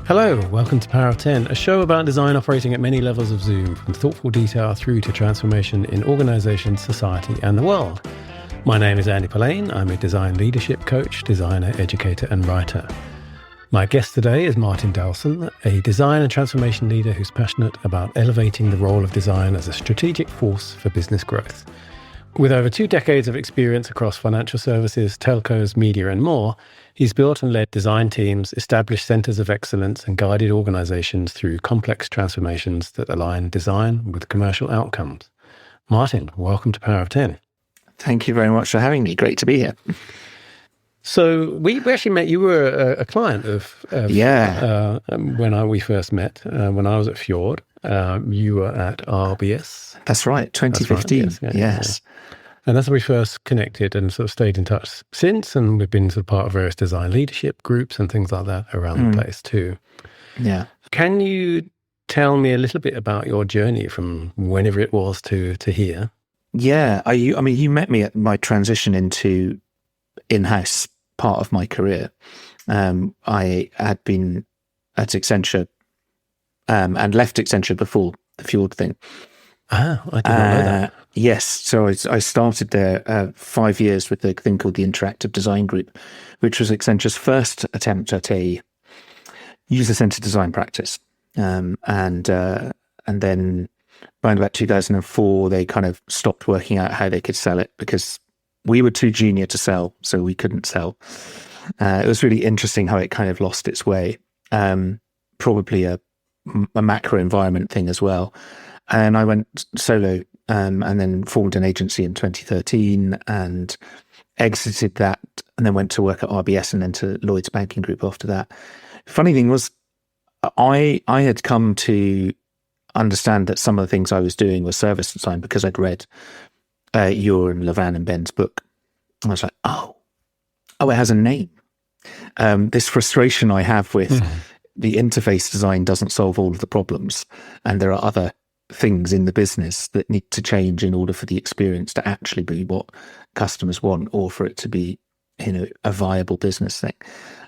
Hello, welcome to Power of 10, a show about design operating at many levels of Zoom, from thoughtful detail through to transformation in organisations, society and the world. My name is Andy Pillane. I'm a design leadership coach, designer, educator and writer. My guest today is Martin Dowson, a design and transformation leader who's passionate about elevating the role of design as a strategic force for business growth. With over 2 decades of experience across financial services, telcos, media and more, he's built and led design teams, established centres of excellence and guided organisations through complex transformations that align design with commercial outcomes. Martin, welcome to Power of 10. Thank you very much for having me. Great to be here. So we actually met, you were a client of when we first met, when I was at Fjord. You were at RBS. That's right, 2015. That's right, yes. Yeah. And that's when we first connected and sort of stayed in touch since. And we've been sort of part of various design leadership groups and things like that around the place too. Yeah. Can you tell me a little bit about your journey from whenever it was to here? Yeah. I mean, you met me at my transition into in-house part of my career. I had been at Accenture and left Accenture before the Fjord thing. Ah, I did not know that. Yes. So I started there 5 years with a thing called the Interactive Design Group, which was Accenture's first attempt at a user-centered design practice. And then around about 2004, they kind of stopped working out how they could sell it because we were too junior to sell, so we couldn't sell. It was really interesting how it kind of lost its way. Probably a macro environment thing as well. And I went solo and then formed an agency in 2013 and exited that and then went to work at RBS and then to Lloyd's Banking Group after that. Funny thing was, I had come to understand that some of the things I was doing was service design because I'd read your and Levan and Ben's book. And I was like, oh, it has a name. This frustration I have with the interface design doesn't solve all of the problems. And there are other things in the business that need to change in order for the experience to actually be what customers want or for it to be, a viable business thing.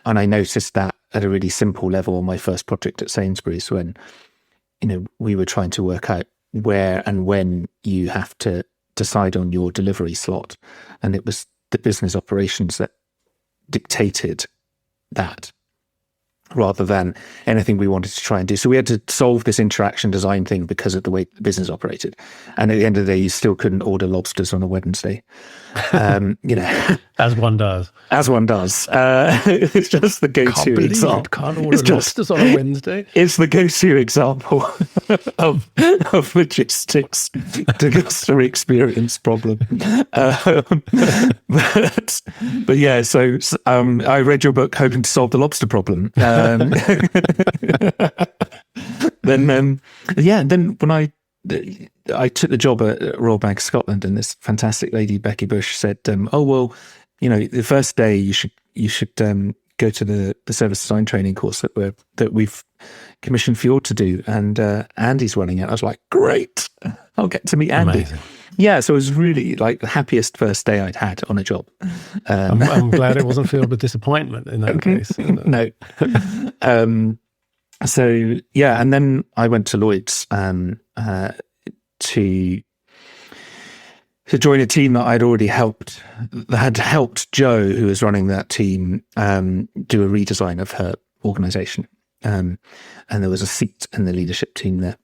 And I noticed that at a really simple level on my first project at Sainsbury's when, we were trying to work out where and when you have to decide on your delivery slot. And it was the business operations that dictated that rather than anything we wanted to try and do. So we had to solve this interaction design thing because of the way the business operated. And at the end of the day, you still couldn't order lobsters on a Wednesday. As one does. As one does. It's just the go-to example. Can't order lobsters on a Wednesday. It's the go-to example of logistics to customer experience problem. But yeah, so I read your book hoping to solve the lobster problem. Then when I took the job at Royal Bank of Scotland, and this fantastic lady Becky Bush said, the first day you should go to the service design training course that we've commissioned Fjord to do, and Andy's running it. I was like, great, I'll get to meet Andy. Amazing. Yeah, so it was really like the happiest first day I'd had on a job. I'm glad it wasn't filled with disappointment in that case. No. So yeah, and then I went to Lloyd's to join a team that I'd already helped Jo, who was running that team, do a redesign of her organisation. And there was a seat in the leadership team there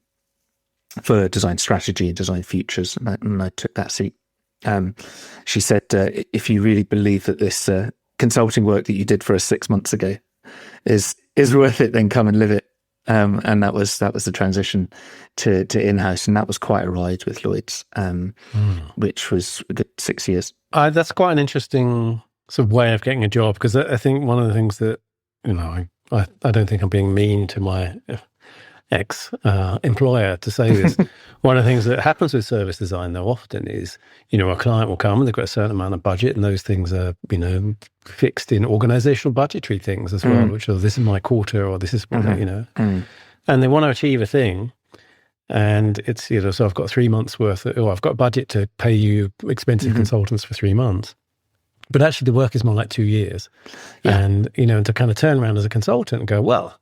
for design strategy and design futures, and I took that seat. She said, if you really believe that this consulting work that you did for us 6 months ago is worth it, then come and live it. And that was the transition to in-house, and that was quite a ride with Lloyd's, which was a good 6 years. That's quite an interesting sort of way of getting a job, because I think one of the things that, I don't think I'm being mean to my ex-employer to say this. One of the things that happens with service design, though, often is, a client will come and they've got a certain amount of budget, and those things are, fixed in organizational budgetary things as well, which are, this is my quarter, or this is, and they want to achieve a thing. And it's, so I've got 3 months worth, or I've got a budget to pay you expensive consultants for 3 months. But actually the work is more like 2 years. Yeah. And, to kind of turn around as a consultant and go, well,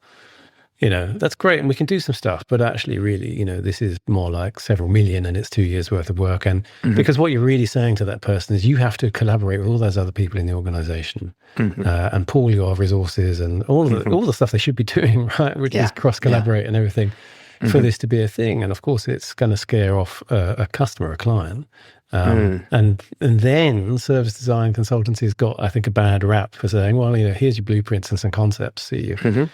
that's great and we can do some stuff, but actually really, this is more like several million and it's 2 years worth of work. And because what you're really saying to that person is you have to collaborate with all those other people in the organization and pool your resources and all the stuff they should be doing, right? Which is cross-collaborate and everything for this to be a thing. And of course, it's going to scare off a customer, a client. And then service design consultancy's got, I think, a bad rap for saying, well, here's your blueprints and some concepts. See you.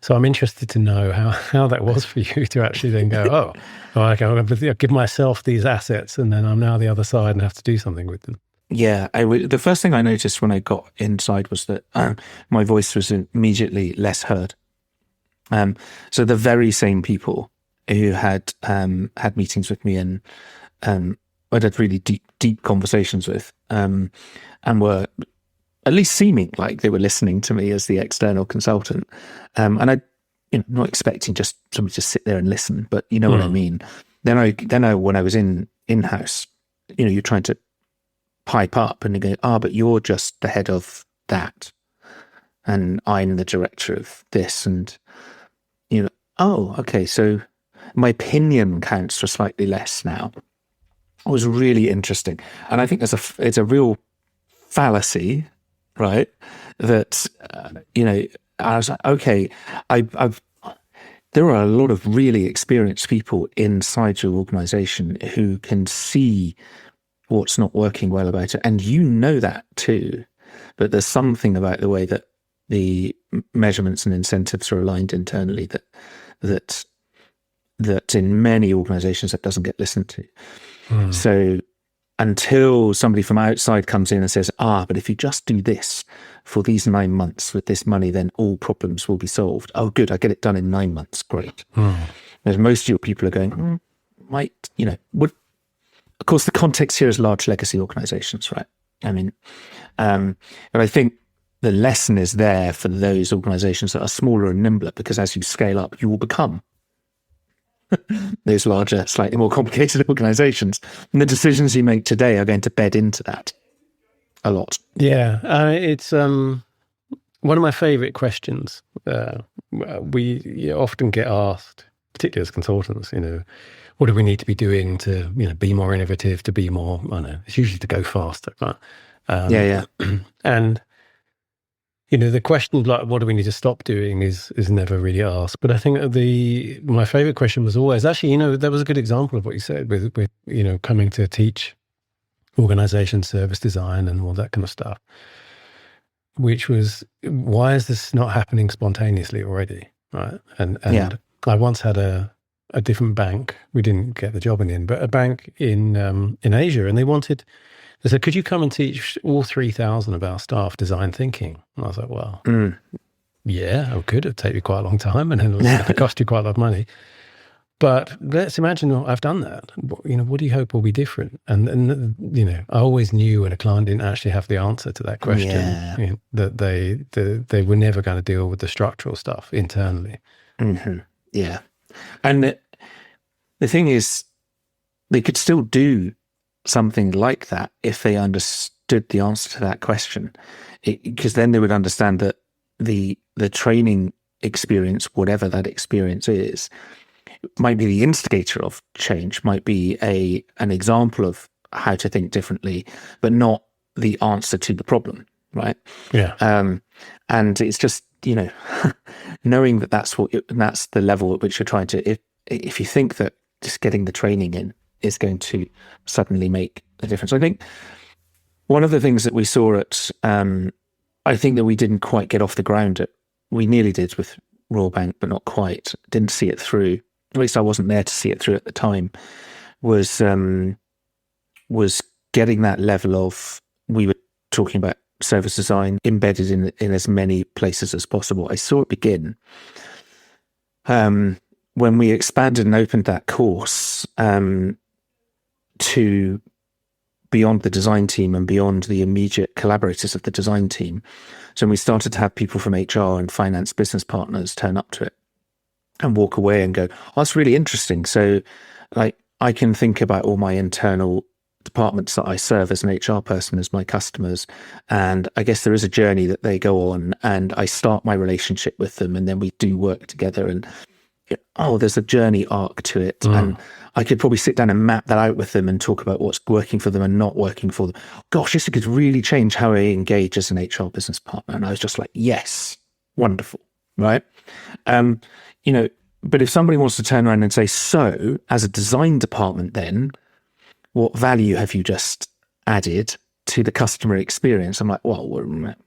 So I'm interested to know how that was for you to actually then go, okay, I'm going to give myself these assets and then I'm now the other side and have to do something with them. Yeah, the first thing I noticed when I got inside was that my voice was immediately less heard. So the very same people who had had meetings with me and I'd had really deep conversations with and were at least seeming like they were listening to me as the external consultant. And I, not expecting just somebody to sit there and listen, but you know what I mean? Then I, when I was in-house, you're trying to pipe up and you go, but you're just the head of that. And I'm the director of this. And, okay, so my opinion counts for slightly less now. It was really interesting. And I think it's a real fallacy, right? That, I was like, okay, there are a lot of really experienced people inside your organization who can see what's not working well about it. And that too. But there's something about the way that the measurements and incentives are aligned internally that in many organizations that doesn't get listened to. So until somebody from outside comes in and says, but if you just do this for these 9 months with this money, then all problems will be solved. Oh, good. I get it done in 9 months. Great. Whereas most of your people are going, would, of course, the context here is large legacy organizations, right? I mean, but I think the lesson is there for those organizations that are smaller and nimbler, because as you scale up, you will become those larger, slightly more complicated organizations. And the decisions you make today are going to bed into that a lot. Yeah, it's one of my favorite questions. We often get asked, particularly as consultants, what do we need to be doing to, be more innovative, to be more, it's usually to go faster. Right? And, the question like, what do we need to stop doing is never really asked. But I think my favorite question was always, actually, that was a good example of what you said with coming to teach organization service design and all that kind of stuff, which was, why is this not happening spontaneously already? Right. And I once had a different bank. We didn't get the job in the end, but a bank in Asia, and they said, could you come and teach all 3,000 of our staff design thinking? And I was like, well, yeah, I could. It'd take you quite a long time and then it'd cost you quite a lot of money. But let's imagine I've done that. What do you hope will be different? And I always knew when a client didn't actually have the answer to that question, that they were never going to deal with the structural stuff internally. Yeah. And the thing is, they could still do something like that if they understood the answer to that question, because then they would understand that the training experience, whatever that experience is, might be the instigator of change, might be an example of how to think differently, but not the answer to the problem, right? Yeah. And it's just, knowing that that's the level at which you're trying to, if you think that just getting the training in is going to suddenly make a difference. I think one of the things that we saw at, I think that we didn't quite get off the ground we nearly did with Royal Bank, but not quite, didn't see it through. At least I wasn't there to see it through at the time, was getting that level of, we were talking about service design embedded in as many places as possible. I saw it begin when we expanded and opened that course to beyond the design team and beyond the immediate collaborators of the design team. So we started to have people from HR and finance business partners turn up to it and walk away and go, that's really interesting. So like, I can think about all my internal departments that I serve as an HR person, as my customers. And I guess there is a journey that they go on, and I start my relationship with them, and then we do work together, and there's a journey arc to it. And I could probably sit down and map that out with them and talk about what's working for them and not working for them. Gosh, this could really change how I engage as an HR business partner. And I was just like, yes, wonderful. Right. But if somebody wants to turn around and say, so as a design department, then what value have you just added to the customer experience? I'm like, well,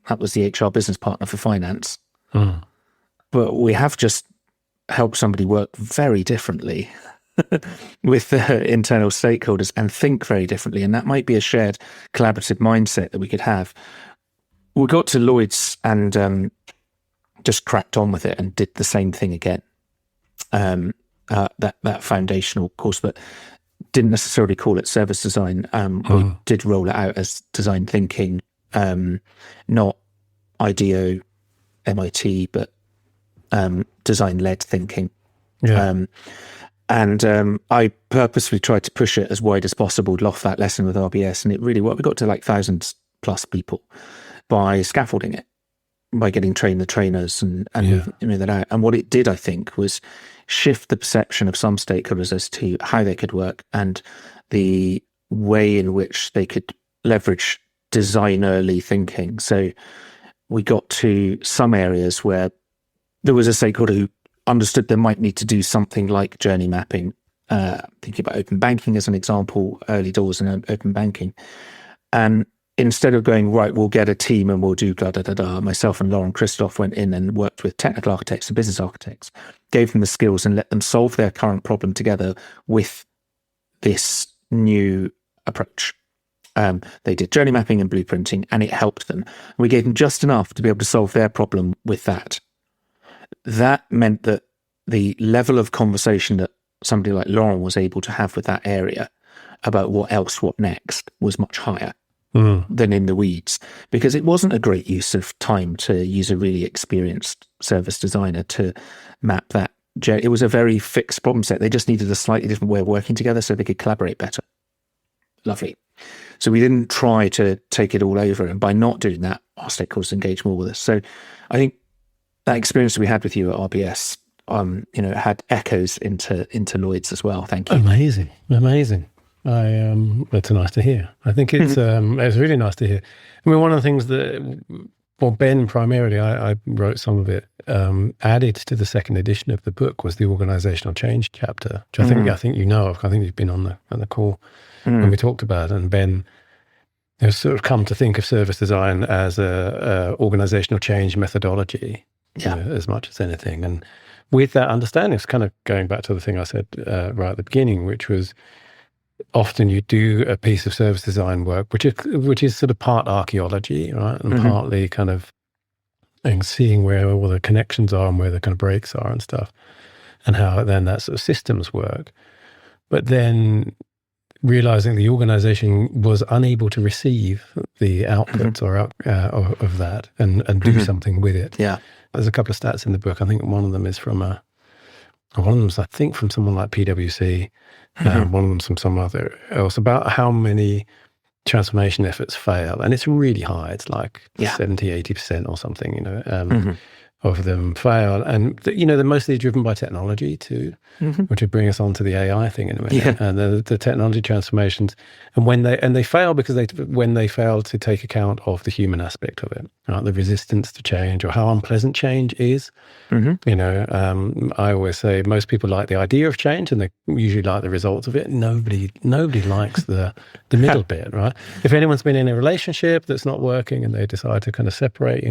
that was the HR business partner for finance. But we have just helped somebody work very differently with the internal stakeholders and think very differently. And that might be a shared collaborative mindset that we could have. We got to Lloyd's and just cracked on with it and did the same thing again. That foundational course, but didn't necessarily call it service design. We did roll it out as design thinking, not IDEO, MIT, but design-led thinking. I purposefully tried to push it as wide as possible, loft that lesson with RBS, and it really worked. We got to like thousands plus people by scaffolding it, by getting the trainers and moving that out. And what it did, I think, was shift the perception of some stakeholders as to how they could work and the way in which they could leverage design-early thinking. So we got to some areas where there was a stakeholder who understood they might need to do something like journey mapping, thinking about open banking as an example, early doors in open banking. And instead of going, right, we'll get a team and we'll do myself and Lauren Christoph went in and worked with technical architects and business architects, gave them the skills and let them solve their current problem together with this new approach. They did journey mapping and blueprinting, and it helped them. We gave them just enough to be able to solve their problem with that. That meant that the level of conversation that somebody like Lauren was able to have with that area about what next, was much higher than in the weeds, because it wasn't a great use of time to use a really experienced service designer to map that. It was a very fixed problem set. They just needed a slightly different way of working together so they could collaborate better. Lovely. So we didn't try to take it all over, and by not doing that, our stakeholders engaged more with us. So I think that experience we had with you at RBS, had echoes into Lloyd's as well. Thank you. Amazing. That's nice to hear. I think it's really nice to hear. I mean, one of the things that, Ben primarily, I wrote some of it, added to the second edition of the book was the organizational change chapter, which I think you know of. I think you've been on the call when we talked about it. And Ben has sort of come to think of service design as a organizational change methodology, as much as anything. And with that understanding, it's kind of going back to the thing I said right at the beginning, which was often you do a piece of service design work, which is sort of part archaeology, right, and partly kind of seeing where all the connections are and where the kind of breaks are and stuff, and how then that sort of systems work. But then realizing the organization was unable to receive the outputs of that and do something with it. Yeah. There's a couple of stats in the book. I think one of them is from someone like PwC. One of them's from some other else, about how many transformation efforts fail. And it's really high. It's like 70, 80% or something, of them fail. And, they're mostly driven by technology too, which would bring us on to the AI thing in a minute. Yeah. And the technology transformations. And when they fail because when they fail to take account of the human aspect of it, right? The resistance to change or how unpleasant change is. I always say most people like the idea of change and they usually like the results of it. Nobody likes the middle bit, right? If anyone's been in a relationship that's not working and they decide to kind of separate,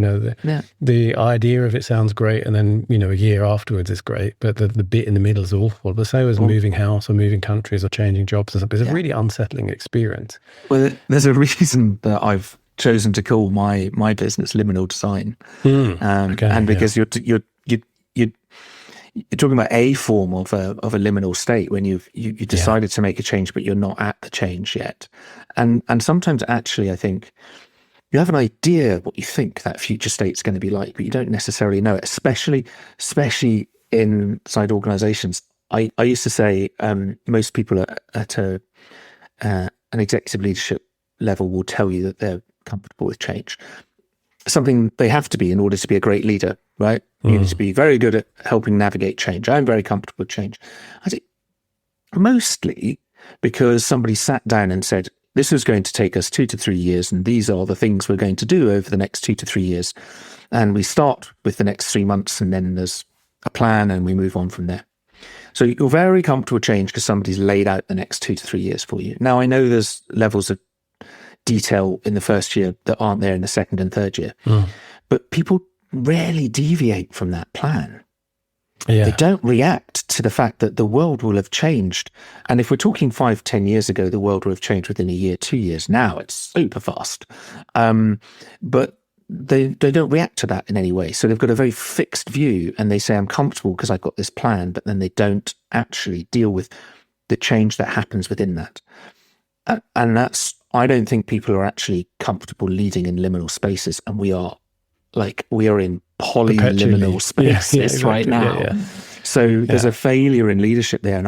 the idea of it sounds great, and then a year afterwards is great, but the bit in the middle is awful. But so is moving house or moving countries or changing jobs. It's a really unsettling experience. Well, there's a reason that I've chosen to call my business liminal design, and because you're talking about a form of a liminal state when you decided to make a change, but you're not at the change yet, and sometimes actually I think you have an idea what you think that future state's going to be like, but you don't necessarily know it, especially inside organizations. I used to say most people at an executive leadership level will tell you that they're comfortable with change. Something they have to be in order to be a great leader, right? You need to be very good at helping navigate change. I'm very comfortable with change. I think mostly because somebody sat down and said, this is going to take us 2 to 3 years, and these are the things we're going to do over the next 2 to 3 years. And we start with the next 3 months, and then there's a plan, and we move on from there. So you're very comfortable with change because somebody's laid out the next 2 to 3 years for you. Now, I know there's levels of detail in the first year that aren't there in the second and third year, but people rarely deviate from that plan. Yeah. They don't react to the fact that the world will have changed. And if we're talking 5-10 years ago, the world will have changed within a year, 2 years. Now it's super fast. But they don't react to that in any way. So they've got a very fixed view, and they say, I'm comfortable because I've got this plan, but then they don't actually deal with the change that happens within that. And I don't think people are actually comfortable leading in liminal spaces, and we are in polyliminal spaces right now. Yeah. So there's a failure in leadership there,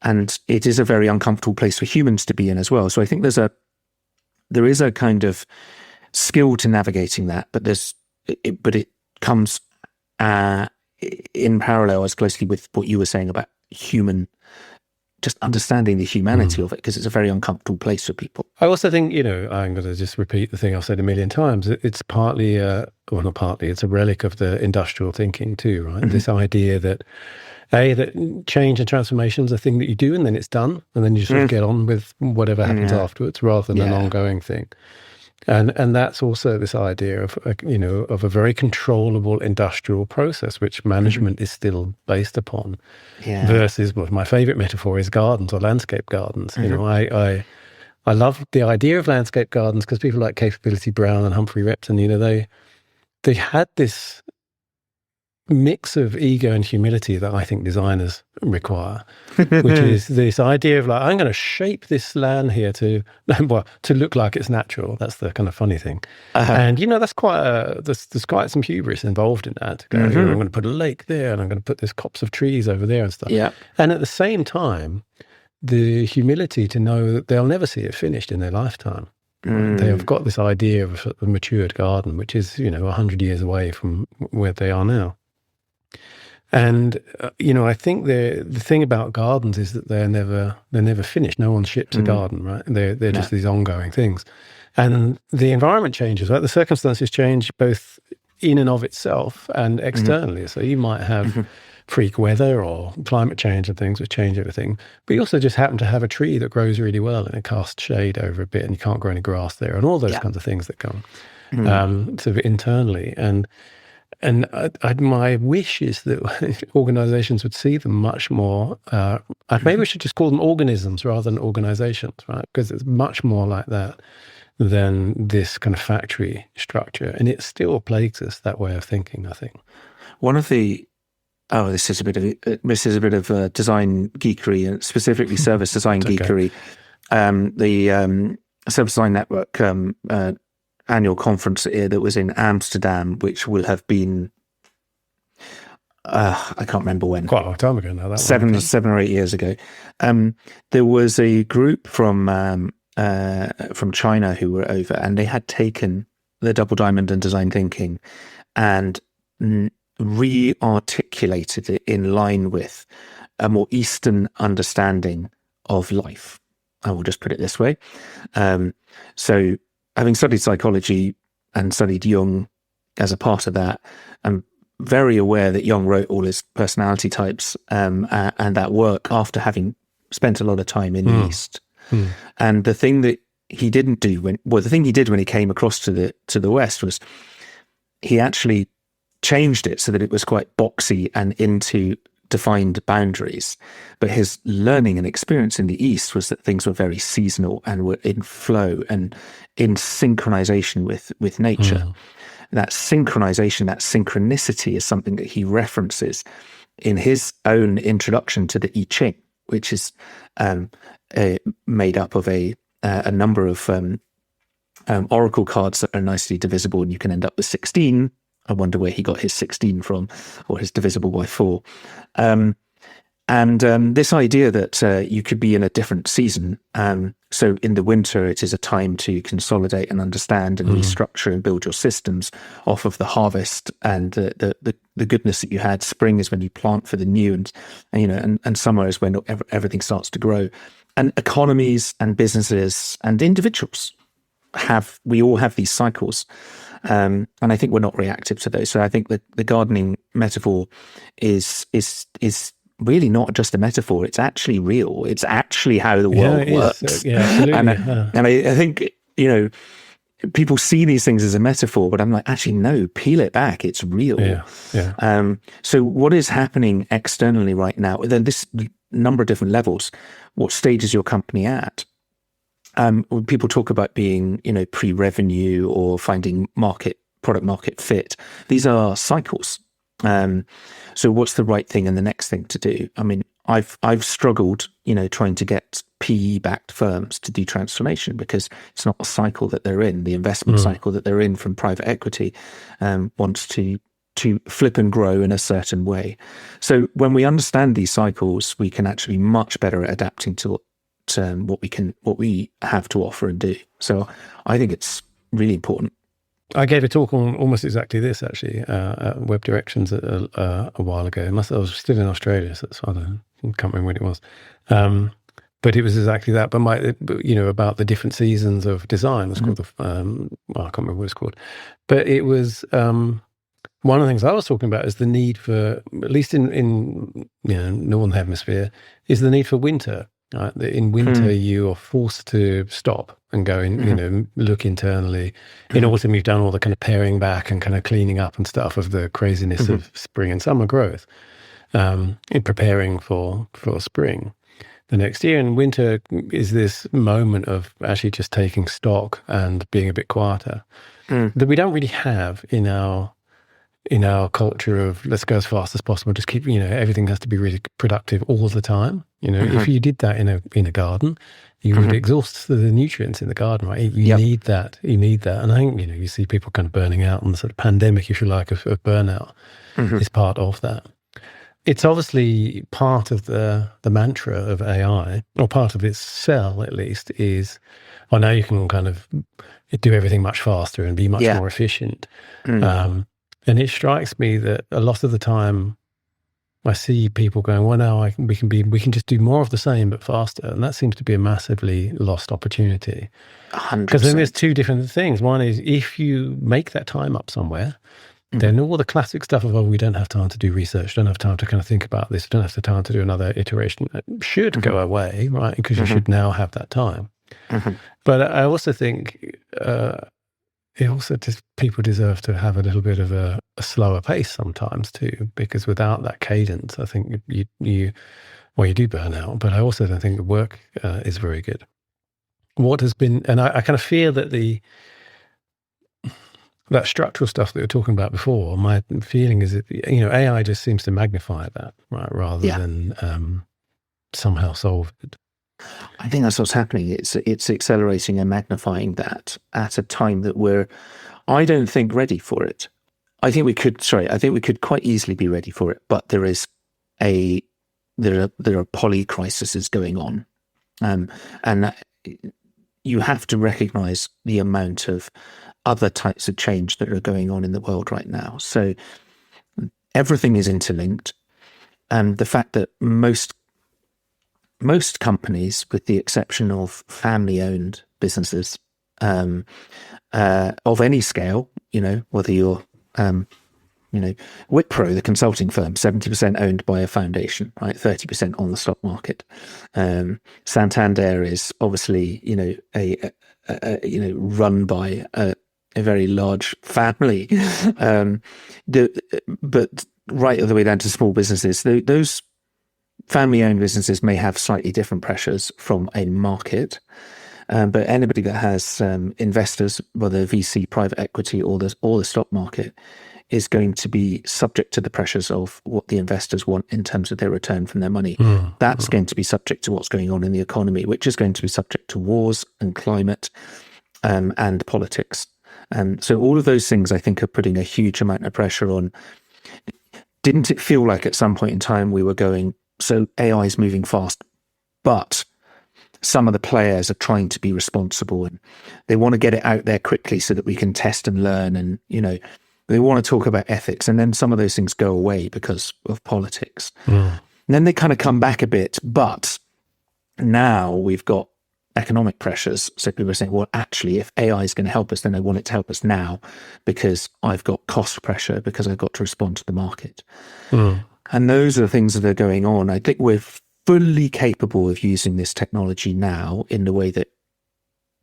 and it is a very uncomfortable place for humans to be in as well. So I think there is a kind of skill to navigating that, but it comes in parallel as closely with what you were saying about just understanding the humanity of it, because it's a very uncomfortable place for people. I also think, I'm going to just repeat the thing I've said a million times. It's partly, not partly, it's a relic of the industrial thinking too, right? Mm-hmm. This idea that that change and transformation is a thing that you do and then it's done, and then you sort of get on with whatever happens afterwards, rather than an ongoing thing. And that's also this idea of of a very controllable industrial process, which management is still based upon. Yeah. Versus, my favorite metaphor is gardens or landscape gardens. I love the idea of landscape gardens because people like Capability Brown and Humphrey Repton, they had this mix of ego and humility that I think designers require, which is this idea of I'm going to shape this land here to look like it's natural. That's the kind of funny thing. And that's quite there's quite some hubris involved in that. I'm going to put a lake there, and I'm going to put this copse of trees over there and stuff. Yeah. And at the same time, the humility to know that they'll never see it finished in their lifetime. They have got this idea of a matured garden, which is 100 years away from where they are now. And I think the thing about gardens is that they're never finished. No one ships a garden, right? They're just these ongoing things, and the environment changes, right? The circumstances change both in and of itself and externally. So you might have freak weather or climate change and things which change everything, but you also just happen to have a tree that grows really well and it casts shade over a bit, and you can't grow any grass there, and all those kinds of things that come sort of internally. And my wish is that organizations would see them much more, maybe we should just call them organisms rather than organizations, right? Because it's much more like that than this kind of factory structure. And it still plagues us, that way of thinking, I think. One of the, this is a bit of design geekery, and specifically service design geekery. The Service Design Network annual conference that was in Amsterdam, which will have been, I can't remember when. Quite a long time ago now. That 7 or 8 years ago. There was a group from China who were over, and they had taken the double diamond and design thinking and re-articulated it in line with a more Eastern understanding of life. I will just put it this way. So having studied psychology and studied Jung as a part of that, I'm very aware that Jung wrote all his personality types and that work after having spent a lot of time in the East. And the thing that he didn't do the thing he did when he came across to the West was he actually changed it so that it was quite boxy and into defined boundaries. But his learning and experience in the East was that things were very seasonal and were in flow and in synchronization with nature. That synchronization, that synchronicity is something that he references in his own introduction to the I Ching, which is made up of a number of oracle cards that are nicely divisible, and you can end up with 16. I wonder where he got his 16 from, or his divisible by 4. And this idea that you could be in a different season. So in the winter, it is a time to consolidate and understand and restructure and build your systems off of the harvest and the goodness that you had. Spring is when you plant for the new, and summer is when everything starts to grow. And economies and businesses and individuals we all have these cycles. And I think we're not reactive to those. So I think that the gardening metaphor is really not just a metaphor. It's actually real. It's actually how the world works. Yeah, absolutely. And I think, people see these things as a metaphor, but I'm like, actually, no, peel it back. It's real. Yeah. So what is happening externally right now, then this number of different levels, what stage is your company at? When people talk about being, pre-revenue or finding product market fit, these are cycles. So what's the right thing and the next thing to do? I mean, I've struggled, trying to get PE-backed firms to do transformation because it's not a cycle that they're in. The investment cycle that they're in from private equity wants to flip and grow in a certain way. So when we understand these cycles, we can actually be much better at adapting to what we have to offer and do. So I think it's really important. I gave a talk on almost exactly this, actually, at Web Directions a while ago. I was still in Australia, so I can't remember when it was. But it was exactly that. But about the different seasons of design. It's called I can't remember what it's called. But it was one of the things I was talking about is the need for, at least in Northern Hemisphere, is the need for winter. In winter, you are forced to stop and go in, look internally. In autumn, you've done all the kind of paring back and kind of cleaning up and stuff of the craziness of spring and summer growth, in preparing for spring the next year. And winter is this moment of actually just taking stock and being a bit quieter that we don't really have in our culture of let's go as fast as possible. Just keep, everything has to be really productive all the time. If you did that in a garden, you would exhaust the nutrients in the garden, right? You need that. And I think, you see people kind of burning out, and the sort of pandemic, if you like, of burnout is part of that. It's obviously part of the mantra of AI, or part of its sell at least, is, now you can kind of do everything much faster and be much more efficient. And it strikes me that a lot of the time I see people going, well, now we can just do more of the same but faster, and that seems to be a massively lost opportunity. 100%. Because then there's two different things. One is if you make that time up somewhere, then all the classic stuff of, we don't have time to do research, don't have time to kind of think about this, don't have the time to do another iteration, should go away, right? Because you should now have that time. But I also think people deserve to have a little bit of a slower pace sometimes too, because without that cadence, I think you do burn out. But I also don't think the work is very good. What has been, and I kind of fear that that structural stuff that we were talking about before, my feeling is that AI just seems to magnify that, right, rather than somehow solve it. I think that's what's happening. It's accelerating and magnifying that at a time that I don't think ready for it. I think we could quite easily be ready for it, but there are poly crises going on, and you have to recognize the amount of other types of change that are going on in the world right now. So everything is interlinked, and the fact that most companies, with the exception of family-owned businesses of any scale, whether you're, Wipro, the consulting firm, 70% owned by a foundation, right? 30% on the stock market. Santander is obviously, run by a very large family. But right all the way down to small businesses, those family-owned businesses may have slightly different pressures from a market, but anybody that has investors, whether VC, private equity, or the stock market, is going to be subject to the pressures of what the investors want in terms of their return from their money. That's going to be subject to what's going on in the economy, which is going to be subject to wars and climate and politics. So all of those things, I think, are putting a huge amount of pressure on. Didn't it feel like at some point in time we were going So AI is moving fast, but some of the players are trying to be responsible, and they want to get it out there quickly so that we can test and learn. And, they want to talk about ethics, and then some of those things go away because of politics. And then they kind of come back a bit, but now we've got economic pressures. So people are saying, well, actually, if AI is going to help us, then I want it to help us now because I've got cost pressure, because I've got to respond to the market. And those are the things that are going on. I think we're fully capable of using this technology now in the way that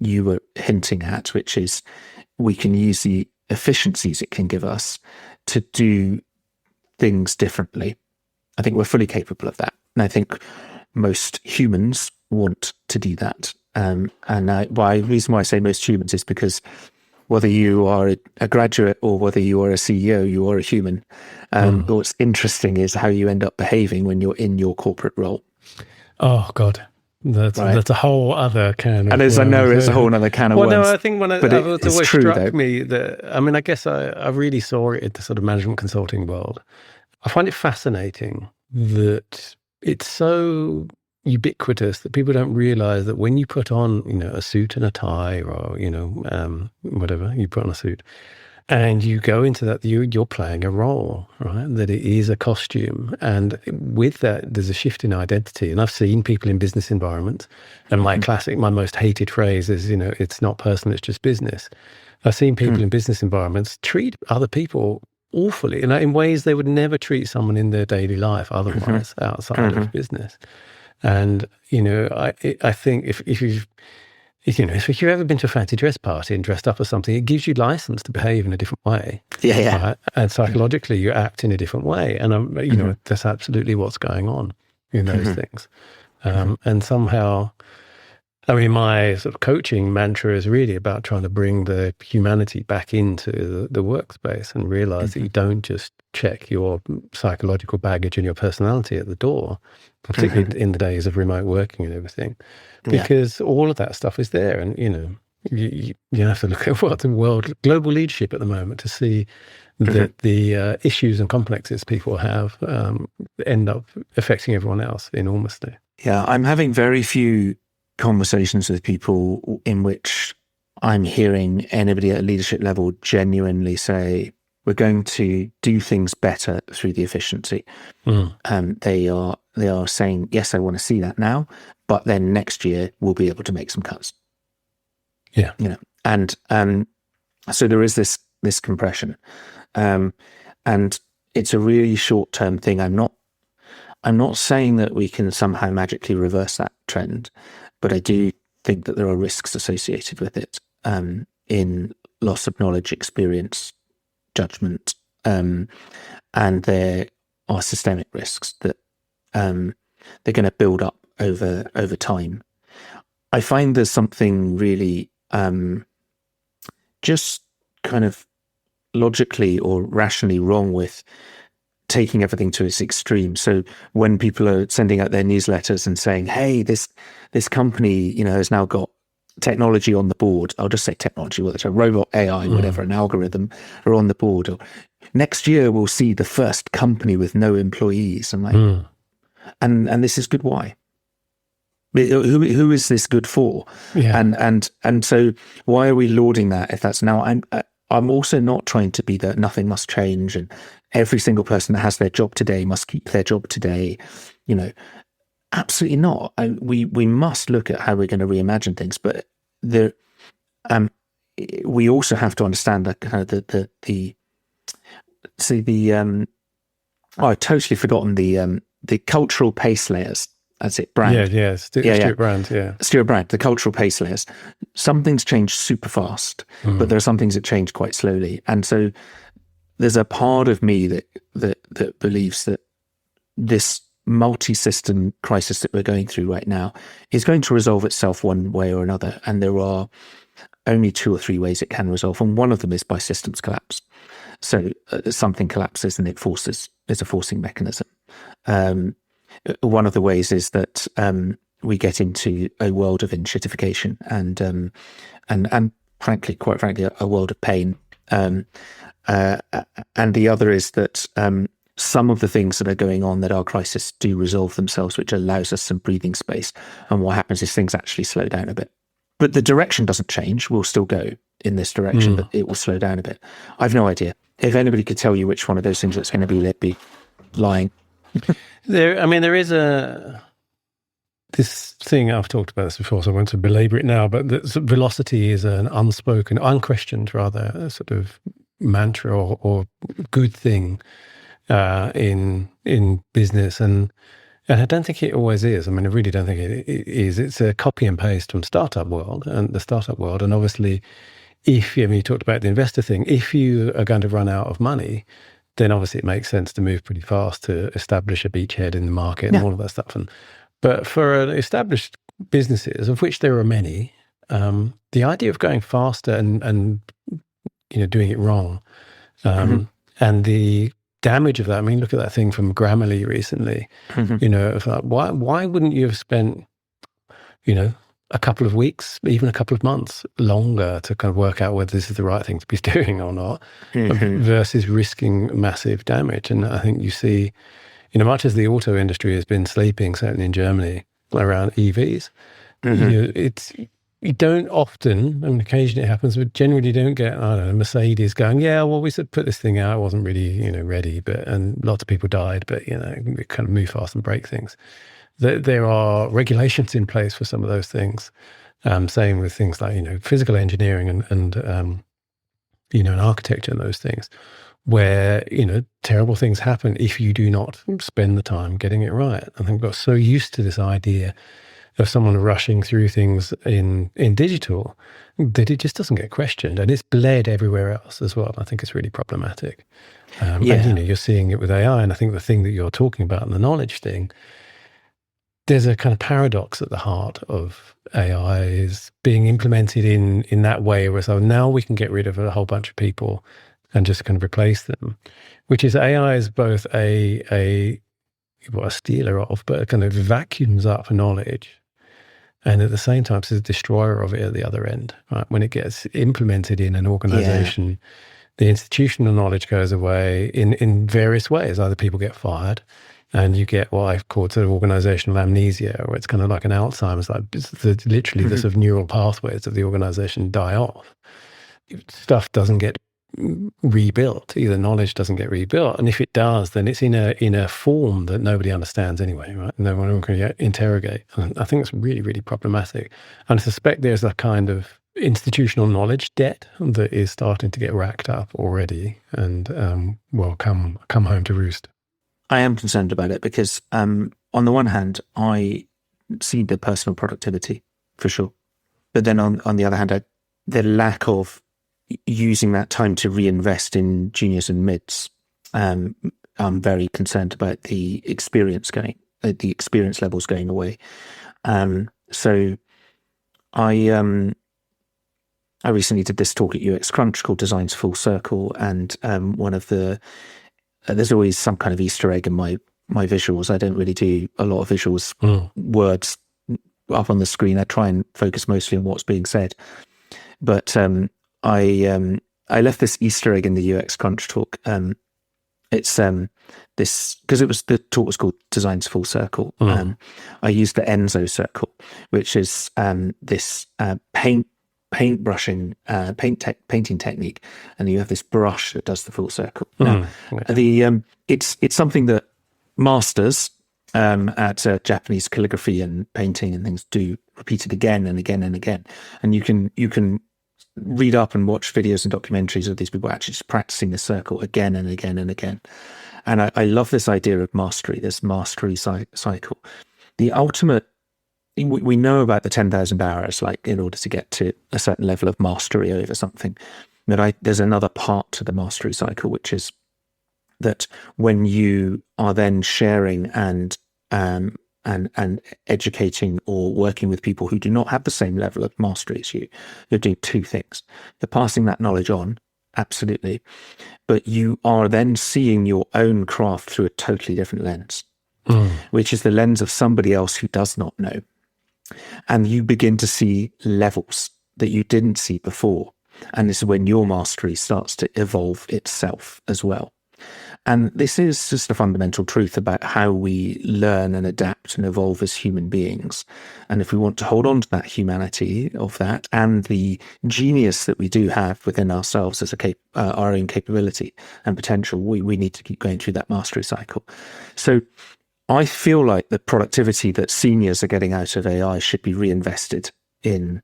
you were hinting at, which is we can use the efficiencies it can give us to do things differently. I think we're fully capable of that. And I think most humans want to do that. The reason why I say most humans is because whether you are a graduate or whether you are a CEO, you are a human. What's interesting is how you end up behaving when you're in your corporate role. Oh, God. That's a whole other can of and as worms. I know, it's a whole other can of worms. Well, no, I think it's always true, struck though. me that, I guess I really saw it in the sort of management consulting world. I find it fascinating that it's so ubiquitous that people don't realize that when you put on, a suit and a tie, or, whatever, you put on a suit, and you go into that, you're playing a role, right? That it is a costume. And with that, there's a shift in identity. And I've seen people in business environments, and my most hated phrase is, it's not personal, it's just business. I've seen people in business environments treat other people awfully, in ways they would never treat someone in their daily life otherwise, outside of business. And, I think if you've ever been to a fancy dress party and dressed up as something, it gives you license to behave in a different way. Yeah. Right? And psychologically, you act in a different way. And, that's absolutely what's going on in those things. And somehow, my sort of coaching mantra is really about trying to bring the humanity back into the workspace and realize that you don't just check your psychological baggage and your personality at the door, particularly in the days of remote working and everything, because all of that stuff is there. And, you have to look at what's in global leadership at the moment to see that the issues and complexes people have end up affecting everyone else enormously. Yeah, I'm having very few conversations with people in which I'm hearing anybody at a leadership level genuinely say, we're going to do things better through the efficiency. They are saying, yes, I want to see that now, but then next year we'll be able to make some cuts. Yeah. And so there is this compression. And it's a really short-term thing. I'm not saying that we can somehow magically reverse that trend, but I do think that there are risks associated with it, in loss of knowledge, experience, judgment, and there are systemic risks that they're going to build up over time. I find there's something really just kind of logically or rationally wrong with taking everything to its extreme. So when people are sending out their newsletters and saying, hey, this company, has now got technology on the board. I'll just say technology, whether it's a robot, AI, whatever, an algorithm are on the board. Or next year we'll see the first company with no employees. I'm like, and this is good. Why? Who is this good for? Yeah. And so why are we lauding that if that's now? I'm also not trying to be that nothing must change and every single person that has their job today must keep their job today. Absolutely not. We must look at how we're going to reimagine things, but we also have to understand that kind of I've totally forgotten the cultural pace layers. That's it, Brand. Stuart Brand, Stuart Brand, the cultural pace layers. Some things change super fast, but there are some things that change quite slowly. And so there's a part of me that believes that this multi-system crisis that we're going through right now is going to resolve itself one way or another. And there are only 2 or 3 ways it can resolve. And one of them is by systems collapse. So something collapses and there's a forcing mechanism. One of the ways is that we get into a world of enshittification and quite frankly, a world of pain. And the other is that some of the things that are going on that are crisis do resolve themselves, which allows us some breathing space. And what happens is things actually slow down a bit. But the direction doesn't change. We'll still go in this direction, but it will slow down a bit. I've no idea. If anybody could tell you which one of those things it's going to be, they'd be lying. There is this thing, I've talked about this before, so I won't belabor it now, but velocity is an unspoken, unquestioned rather, sort of mantra or good thing in business. And I don't think it always is. I really don't think it is. It's a copy and paste from the startup world. And obviously, if you talked about the investor thing, if you are going to run out of money, then obviously it makes sense to move pretty fast to establish a beachhead in the market and all of that stuff. But for established businesses, of which there are many, the idea of going faster and doing it wrong, and the damage of that. Look at that thing from Grammarly recently. It's like, why wouldn't you have spent, a couple of weeks, even a couple of months longer to kind of work out whether this is the right thing to be doing or not, versus risking massive damage? And I think you see, much as the auto industry has been sleeping, certainly in Germany, around EVs, you don't often, occasionally it happens, but generally you don't get, I don't know, Mercedes going, yeah, well, we put this thing out, it wasn't really, ready, and lots of people died, but, we kind of move fast and break things. There are regulations in place for some of those things. Same with things like, physical engineering and architecture and those things, where, terrible things happen if you do not spend the time getting it right. I think we've got so used to this idea of someone rushing through things in digital that it just doesn't get questioned, and it's bled everywhere else as well. I think it's really problematic. And, you're seeing it with AI, and I think the thing that you're talking about and the knowledge thing, there's a kind of paradox at the heart of AI is being implemented in that way, where so now we can get rid of a whole bunch of people and just kind of replace them, which is AI is both a stealer of, but it kind of vacuums up knowledge, and at the same time it's a destroyer of it at the other end. Right? When it gets implemented in an organization, the institutional knowledge goes away in various ways. Either people get fired, and you get what I've called sort of organizational amnesia, where it's kind of like an Alzheimer's, literally the sort of neural pathways of the organization die off. Stuff doesn't get rebuilt. Either knowledge doesn't get rebuilt, and if it does, then it's in a form that nobody understands anyway, right? No one can interrogate. And I think it's really, really problematic. And I suspect there's a kind of institutional knowledge debt that is starting to get racked up already, and come home to roost. I am concerned about it because, on the one hand, I see the personal productivity for sure, but then on the other hand, the lack of using that time to reinvest in juniors and mids. I'm very concerned about the experience levels going away. So I recently did this talk at UX Crunch called Design's Full Circle, and one of the there's always some kind of Easter egg in my visuals. I don't really do a lot of visuals, words up on the screen. I try and focus mostly on what's being said. But I left this Easter egg in the UX Crunch talk. It's this, because the talk was called Design's Full Circle. I used the Enzo circle, which is this painting technique, and you have this brush that does the full circle. Now, it's something that masters at Japanese calligraphy and painting and things do repeated again and again and again. And you can read up and watch videos and documentaries of these people actually just practicing the circle again and again and again. And I love this idea of mastery, this mastery cycle. The ultimate, we know about the 10,000 hours, like in order to get to a certain level of mastery over something. But there's another part to the mastery cycle, which is that when you are then sharing and educating or working with people who do not have the same level of mastery as you, you're doing two things. You're passing that knowledge on, absolutely, but you are then seeing your own craft through a totally different lens, which is the lens of somebody else who does not know. And you begin to see levels that you didn't see before. And this is when your mastery starts to evolve itself as well. And this is just a fundamental truth about how we learn and adapt and evolve as human beings. And if we want to hold on to that humanity of that and the genius that we do have within ourselves as our own capability and potential, we need to keep going through that mastery cycle. So I feel like the productivity that seniors are getting out of AI should be reinvested in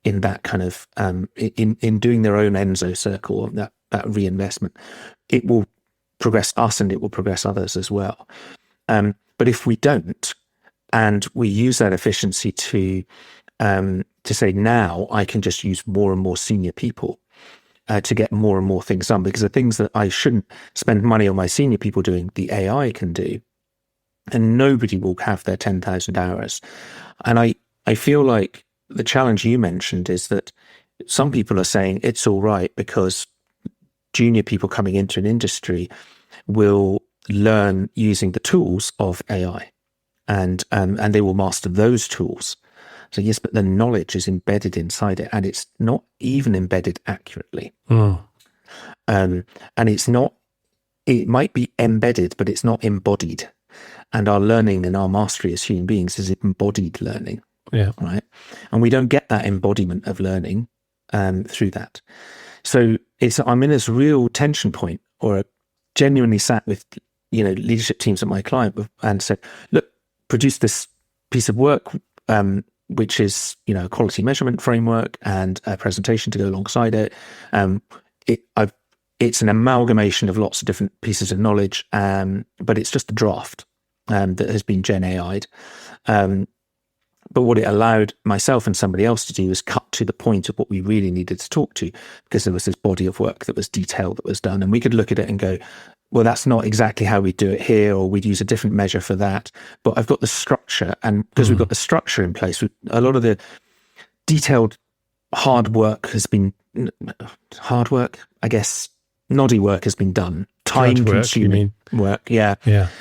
that kind of in doing their own Enzo circle, that reinvestment. It will progress us and it will progress others as well. But if we don't, and we use that efficiency to say, now I can just use more and more senior people to get more and more things done, because the things that I shouldn't spend money on my senior people doing, the AI can do, and nobody will have their 10,000 hours. And I feel like the challenge you mentioned is that some people are saying it's all right because junior people coming into an industry will learn using the tools of AI, and they will master those tools. So yes, but the knowledge is embedded inside it, and it's not even embedded accurately. And it's not. It might be embedded, but it's not embodied. And our learning and our mastery as human beings is embodied learning. Yeah. Right. And we don't get that embodiment of learning through that. So I'm in this real tension point, or genuinely sat with, leadership teams at my client and said, look, produce this piece of work, which is, a quality measurement framework and a presentation to go alongside it. It's an amalgamation of lots of different pieces of knowledge, but it's just a draft that has been Gen AI'd. But what it allowed myself and somebody else to do was cut to the point of what we really needed to talk to, because there was this body of work that was detailed, that was done. And we could look at it and go, well, that's not exactly how we do it here, or we'd use a different measure for that. But I've got the structure, and because we've got the structure in place, a lot of the detailed hard work, I guess, noddy work has been done. Time-consuming work, yeah.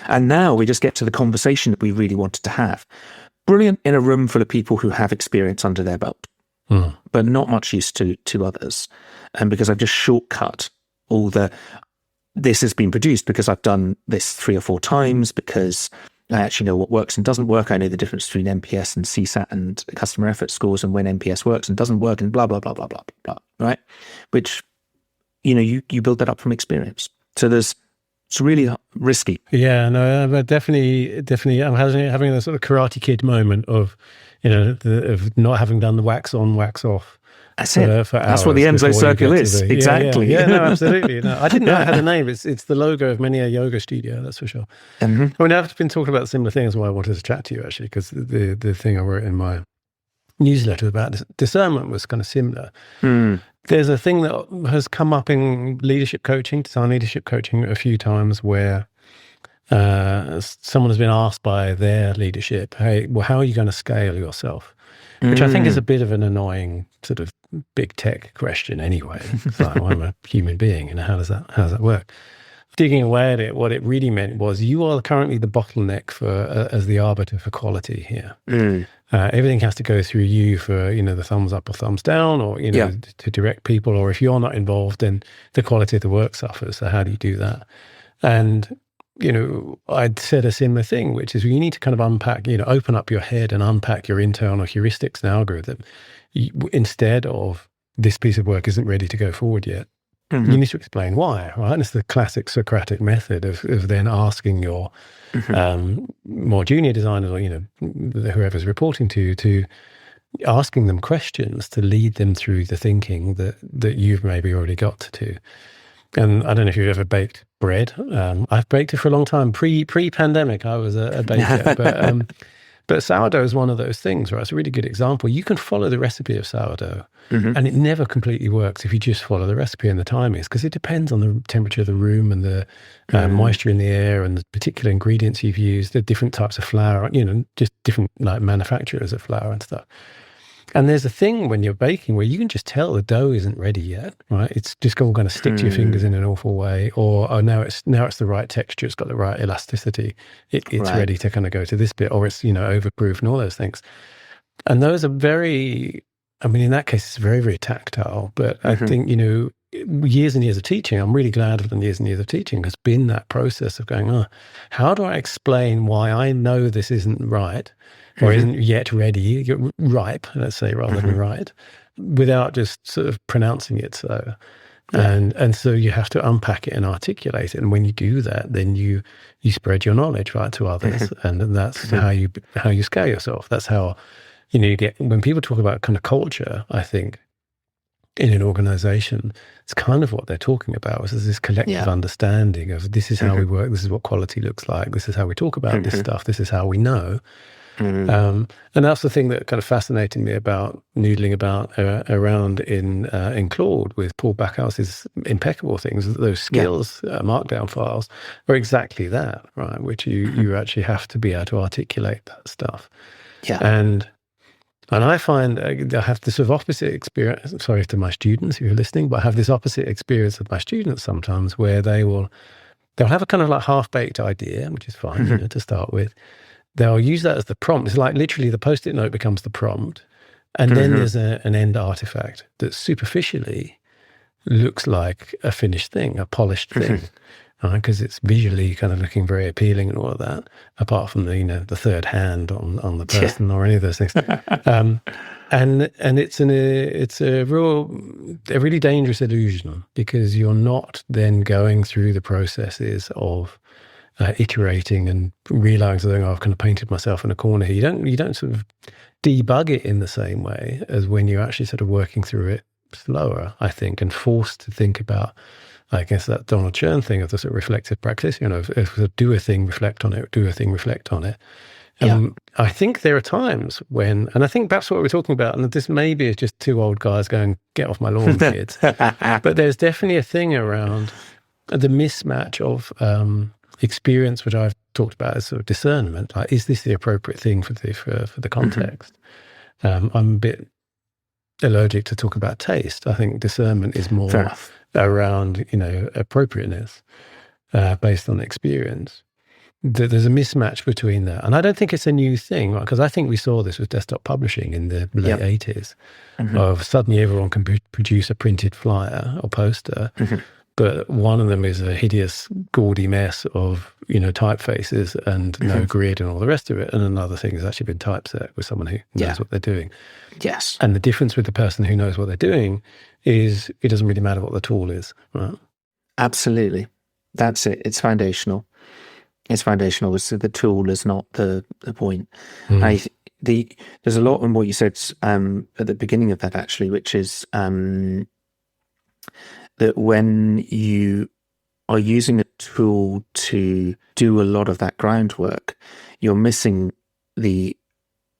And now we just get to the conversation that we really wanted to have. Brilliant in a room full of people who have experience under their belt, but not much use to others. And because I've just shortcut all this has been produced because I've done this 3 or 4 times, because I actually know what works and doesn't work. I know the difference between NPS and CSAT and customer effort scores, and when NPS works and doesn't work, and blah, blah, blah, blah, blah, blah, right? Which, you build that up from experience. So it's really risky. Yeah, no, but definitely. I'm having a sort of Karate Kid moment of, of not having done the wax on, wax off. That's it. That's what the Enzo circle is. Exactly. Yeah, no, absolutely. No, I didn't know it had a name. It's the logo of many a yoga studio, that's for sure. Mm-hmm. I mean, I've been talking about similar things. Why I wanted to chat to you, actually, because the thing I wrote in my newsletter about discernment was kind of similar. There's a thing that has come up in leadership coaching, design leadership coaching, a few times, where someone has been asked by their leadership, hey, well, how are you going to scale yourself? Which I think is a bit of an annoying sort of big tech question anyway. It's like, well, I'm a human being, and how does that work? Digging away at it, what it really meant was you are currently the bottleneck as the arbiter for quality here. Everything has to go through you for, the thumbs up or thumbs down, or, to direct people. Or if you're not involved, then the quality of the work suffers. So how do you do that? And, I'd said a similar thing, which is you need to kind of unpack, open up your head and unpack your internal heuristics and algorithm. Instead of this piece of work isn't ready to go forward yet. You need to explain why, right? And it's the classic Socratic method of then asking your more junior designers, or whoever's reporting to asking them questions to lead them through the thinking that you've maybe already got to. And I don't know if you've ever baked bread. I've baked it for a long time. Pre-pandemic, I was a baker, but sourdough is one of those things, right? It's a really good example. You can follow the recipe of sourdough, and it never completely works if you just follow the recipe and the timings, because it depends on the temperature of the room and the moisture in the air and the particular ingredients you've used, the different types of flour, just different manufacturers of flour and stuff. And there's a thing when you're baking where you can just tell the dough isn't ready yet, right? It's just all going to stick to your fingers in an awful way, or now it's the right texture, it's got the right elasticity, it's ready to kind of go to this bit, or it's overproof and all those things. And those are very, in that case, it's very, very tactile. But I think years and years of teaching, I'm really glad I've done years and years of teaching, has been that process of going, how do I explain why I know this isn't right or isn't yet ready, ripe, let's say, rather than right, without just sort of pronouncing it so. And so you have to unpack it and articulate it. And when you do that, then you spread your knowledge, right, to others. And that's how you scale yourself. That's how, you get, when people talk about kind of culture, I think, in an organization, it's kind of what they're talking about. Is this collective understanding of this is how we work, this is what quality looks like, this is how we talk about this stuff, this is how we know. And that's the thing that kind of fascinated me about noodling about around in Claude with Paul Backhouse's impeccable things. Those skills, markdown files, are exactly that, right? Which you actually have to be able to articulate that stuff. Yeah. And I find I have this sort of opposite experience, sorry to my students who are listening, but I have this opposite experience with my students sometimes where they'll have a kind of like half-baked idea, which is fine, to start with. They'll use that as the prompt. It's like literally the Post-it note becomes the prompt. And then there's an end artifact that superficially looks like a finished thing, a polished thing. Because it's visually kind of looking very appealing and all of that, apart from the third hand on the person or any of those things. And it's a really dangerous illusion, because you're not then going through the processes of iterating and realizing, I've kind of painted myself in a corner here. You don't sort of debug it in the same way as when you're actually sort of working through it slower, I think, and forced to think about, I guess, that Donald Chern thing of the sort of reflective practice, if do a thing, reflect on it, do a thing, reflect on it. I think there are times when, and I think that's what we're talking about, and this maybe is just two old guys going, get off my lawn, kids. But there's definitely a thing around the mismatch of experience, which I've talked about as sort of discernment. Like, is this the appropriate thing for the context? I'm a bit allergic to talk about taste. I think discernment is more around, appropriateness based on experience. There's a mismatch between that. And I don't think it's a new thing, right? Because I think we saw this with desktop publishing in the late 80s, of suddenly everyone can produce a printed flyer or poster, but one of them is a hideous, gaudy mess of, typefaces and no grid and all the rest of it. And another thing has actually been typeset with someone who knows what they're doing. Yes. And the difference with the person who knows what they're doing is it doesn't really matter what the tool is, right? Absolutely. That's it. It's foundational. It's foundational. So the tool is not the point. There's a lot in what you said at the beginning of that, actually, which is that when you are using a tool to do a lot of that groundwork, you're missing the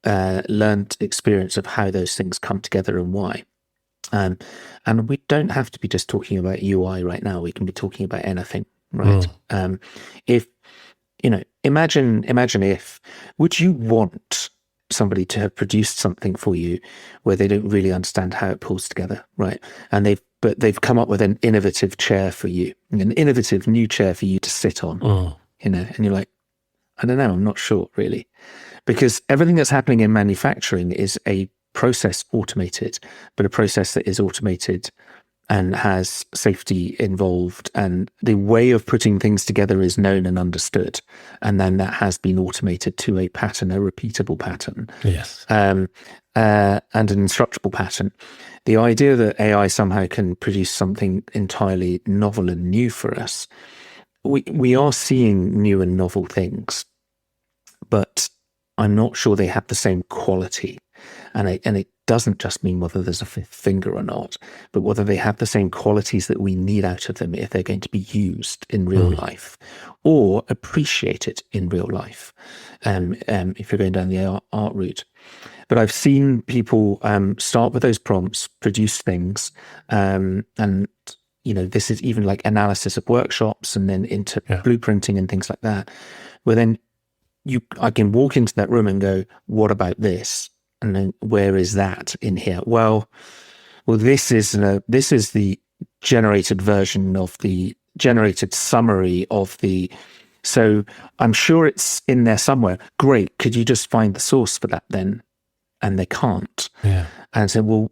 learned experience of how those things come together and why. And we don't have to be just talking about UI right now. We can be talking about anything, right? If imagine if, would you want somebody to have produced something for you where they don't really understand how it pulls together, right? And they've come up with an innovative chair for you, an innovative new chair for you to sit on, and you're like, I don't know, I'm not sure really, because everything that's happening in manufacturing is a process automated, but a process that is automated and has safety involved, and the way of putting things together is known and understood, and then that has been automated to a pattern, a repeatable pattern, and an instructable pattern. The idea that AI somehow can produce something entirely novel and new for us, we are seeing new and novel things, but I'm not sure they have the same quality, and it doesn't just mean whether there's a fifth finger or not, but whether they have the same qualities that we need out of them if they're going to be used in real life or appreciated in real life, if you're going down the art route. But I've seen people start with those prompts, produce things, and this is even like analysis of workshops and then into blueprinting and things like that, where then I can walk into that room and go, what about this? And then where is that in here? Well, this is the generated version of the generated summary of the. So I'm sure it's in there somewhere. Great. Could you just find the source for that then? And they can't. And so, well,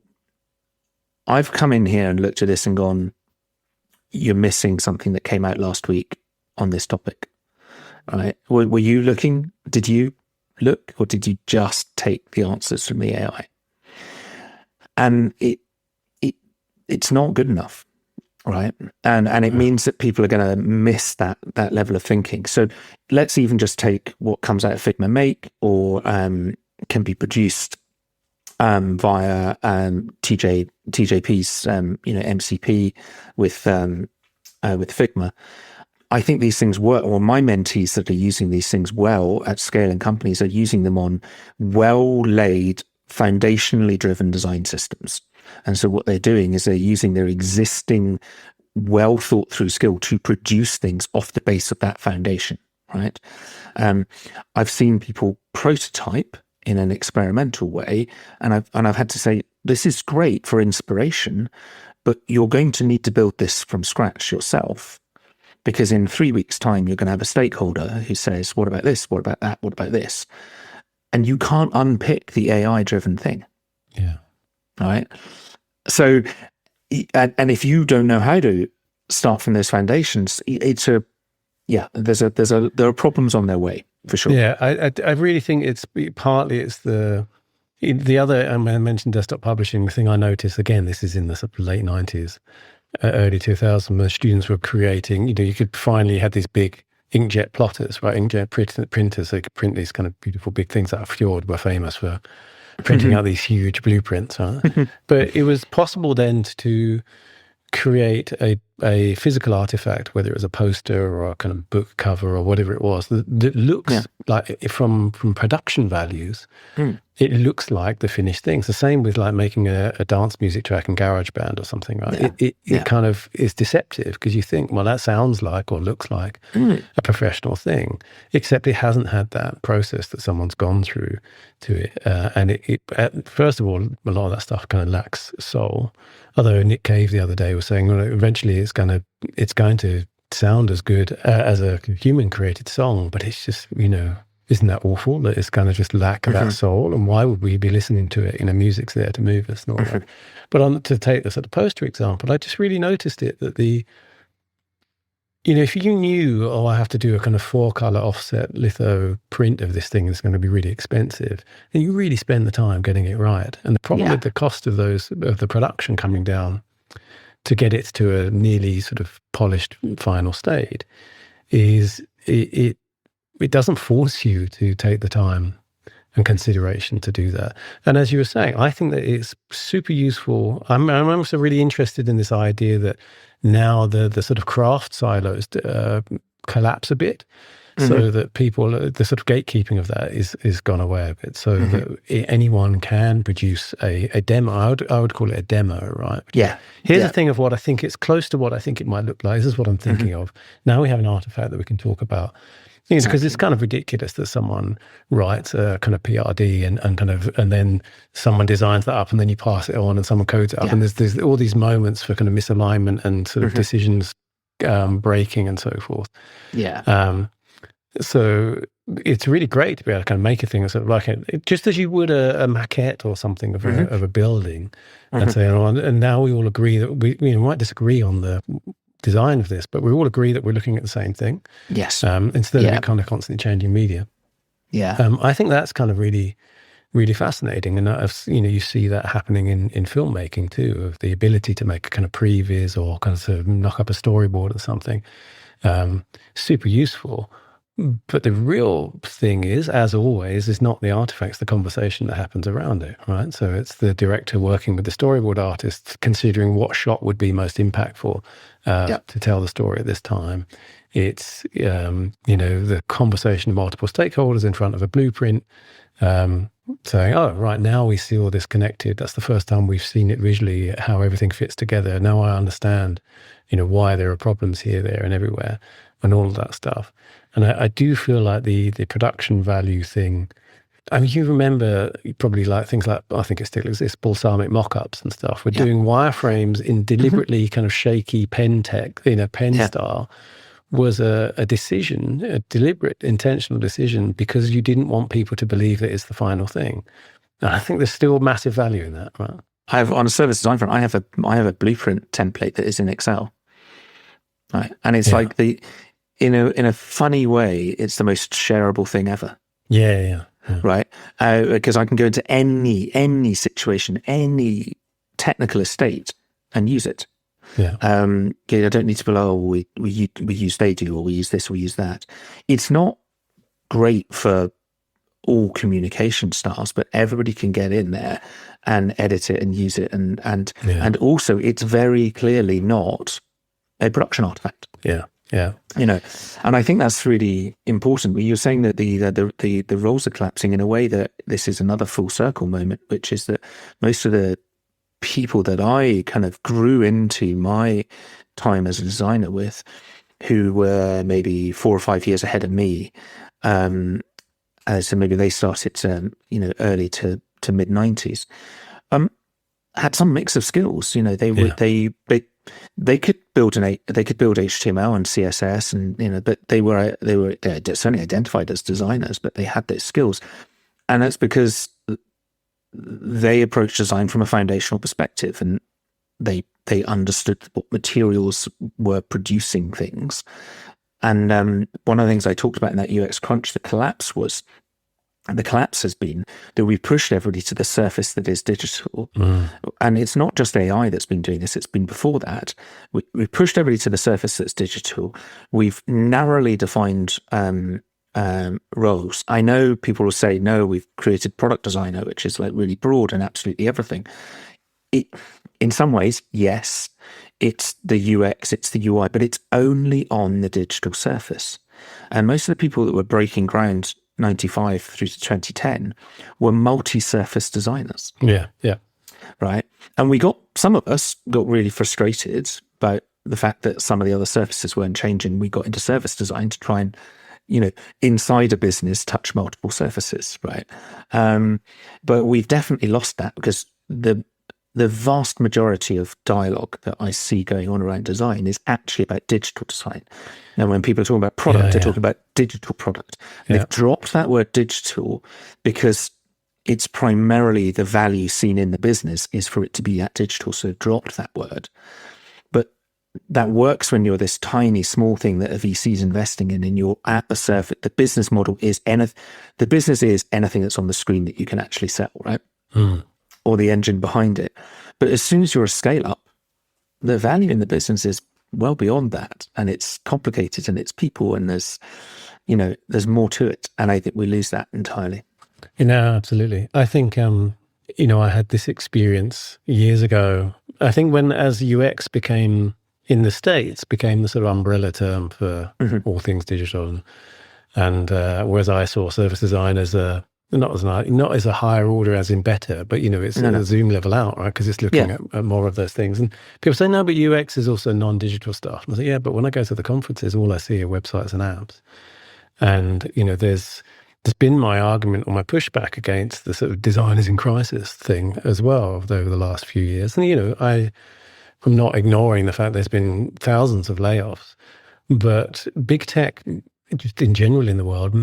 I've come in here and looked at this and gone, you're missing something that came out last week on this topic, right? Were you looking? Did you look, or did you just take the answers from the AI? And it's not good enough, right? And it means that people are going to miss that level of thinking. So let's even just take what comes out of Figma Make, or can be produced via TJP's MCP with Figma. I think these things work, or my mentees that are using these things well at scale in companies are using them on well-laid, foundationally driven design systems. And so what they're doing is they're using their existing well thought through skill to produce things off the base of that foundation, right? I've seen people prototype in an experimental way, and I've had to say, this is great for inspiration, but you're going to need to build this from scratch yourself, because in 3 weeks' time you're going to have a stakeholder who says, what about this? What about that? What about this? And you can't unpick the AI-driven thing. Yeah. Right. So, and if you don't know how to start from those foundations, there are problems on their way for sure. Yeah, I really think it's the other. I mentioned desktop publishing. The thing I noticed, again, this is in the sort of late 90s, early 2000s, when students were creating. You could finally had these big inkjet plotters, right? Inkjet printers, so you could print these kind of beautiful big things. That Fjord were famous for printing out these huge blueprints, right? But it was possible then to create a physical artifact, whether it was a poster or a kind of book cover or whatever it was, that looks like, from production values, it looks like the finished thing. It's the same with like making a dance music track in GarageBand or something, right? It kind of is deceptive, because you think, well, that sounds like or looks like a professional thing, except it hasn't had that process that someone's gone through to it. And first of all, a lot of that stuff kind of lacks soul. Although Nick Cave the other day was saying, well, eventually it's going to sound as good as a human created song, but it's just, isn't that awful that it's kind of just lack of that soul? And why would we be listening to it? Music's there to move us and all that. But to take the sort of poster example, I just really noticed it that if you knew, I have to do a kind of 4-color offset litho print of this thing that's going to be really expensive, and you really spend the time getting it right. And the problem with the cost of the production coming down to get it to a nearly sort of polished final state is it doesn't force you to take the time and consideration to do that. And as you were saying, I think that it's super useful. I'm also really interested in this idea that now the sort of craft silos collapse a bit, so that people, the sort of gatekeeping of that is gone away a bit, so that anyone can produce a demo. I would call it a demo, right? Yeah. Here's the thing of what I think it's close to what I think it might look like. This is what I'm thinking of. Now we have an artifact that we can talk about. Because it's kind of ridiculous that someone writes a kind of PRD and then someone designs that up, and then you pass it on and someone codes it up, and there's all these moments for kind of misalignment and sort of decisions breaking and so forth. Yeah. So it's really great to be able to kind of make a thing sort of like just as you would a maquette or something of a building, and say, and now we all agree that we might disagree on the design of this, but we all agree that we're looking at the same thing. Yes. Instead of it kind of constantly changing media. Yeah. I think that's kind of really, really fascinating. And you see that happening in filmmaking too, of the ability to make a kind of previs or kind of sort of knock up a storyboard or something. Super useful. But the real thing is, as always, is not the artifacts, the conversation that happens around it, right? So it's the director working with the storyboard artist, considering what shot would be most impactful to tell the story at this time. It's, the conversation of multiple stakeholders in front of a blueprint, saying, oh, right, now we see all this connected. That's the first time we've seen it visually, how everything fits together. Now I understand, why there are problems here, there, and everywhere, and all of that stuff. And I do feel like the production value thing, I mean, you remember probably like things like, I think it still exists, balsamic mock-ups and stuff. We're doing wireframes in deliberately kind of shaky pen tech, pen style, was a decision, a deliberate, intentional decision, because you didn't want people to believe that it's the final thing. And I think there's still massive value in that, right? I have, on a service design front, I have a blueprint template that is in Excel. right? And it's like in a funny way, it's the most shareable thing ever. Yeah. Right? Because I can go into any situation, any technical estate and use it. Yeah. I don't need to be like, oh, we use they do, or we use this, or we use that. It's not great for all communication styles, but everybody can get in there and edit it and use it. And also it's very clearly not a production artifact. Yeah. And I think that's really important. You're saying that the roles are collapsing in a way that this is another full circle moment, which is that most of the people that I kind of grew into my time as a designer with, who were maybe 4 or 5 years ahead of me, so maybe they started early to mid 90s, had some mix of skills. They could build HTML and CSS, and but they certainly identified as designers, but they had those skills, and that's because they approached design from a foundational perspective, and they understood what materials were producing things. And one of the things I talked about in that UX crunch, the collapse has been that we've pushed everybody to the surface that is digital. And it's not just AI that's been doing this, it's been before that. We've pushed everybody to the surface that's digital. We've narrowly defined roles. I know people will say, no, we've created product designer, which is like really broad and absolutely everything. In some ways, yes, it's the UX, it's the UI, but it's only on the digital surface. And most of the people that were breaking ground 95 through to 2010 were multi-surface designers. Yeah. Right. And some of us got really frustrated about the fact that some of the other surfaces weren't changing. We got into service design to try and, inside a business, touch multiple surfaces. Right. But we've definitely lost that, because the vast majority of dialogue that I see going on around design is actually about digital design. Now, when people are talking about product, they're talking about digital product. They've dropped that word digital because it's primarily the value seen in the business is for it to be that digital. So they've dropped that word. But that works when you're this tiny, small thing that a VC is investing in, and you're at the surface. The business model is anything that's on the screen that you can actually sell, right? Or the engine behind it. But as soon as you're a scale up, the value in the business is well beyond that, and it's complicated, and it's people, and there's more to it. And I think we lose that entirely. Absolutely. I think, I had this experience years ago. I think as UX became, in the States, became the sort of umbrella term for all things digital. And whereas I saw service design as not as a higher order as in better, but it's a zoom level out, right? Because it's looking at more of those things. And people say, no, but UX is also non-digital stuff. And I say, yeah, but when I go to the conferences, all I see are websites and apps. And there's been my argument or my pushback against the sort of designers in crisis thing as well over the last few years. And I'm not ignoring the fact there's been thousands of layoffs, but big tech, just in general in the world,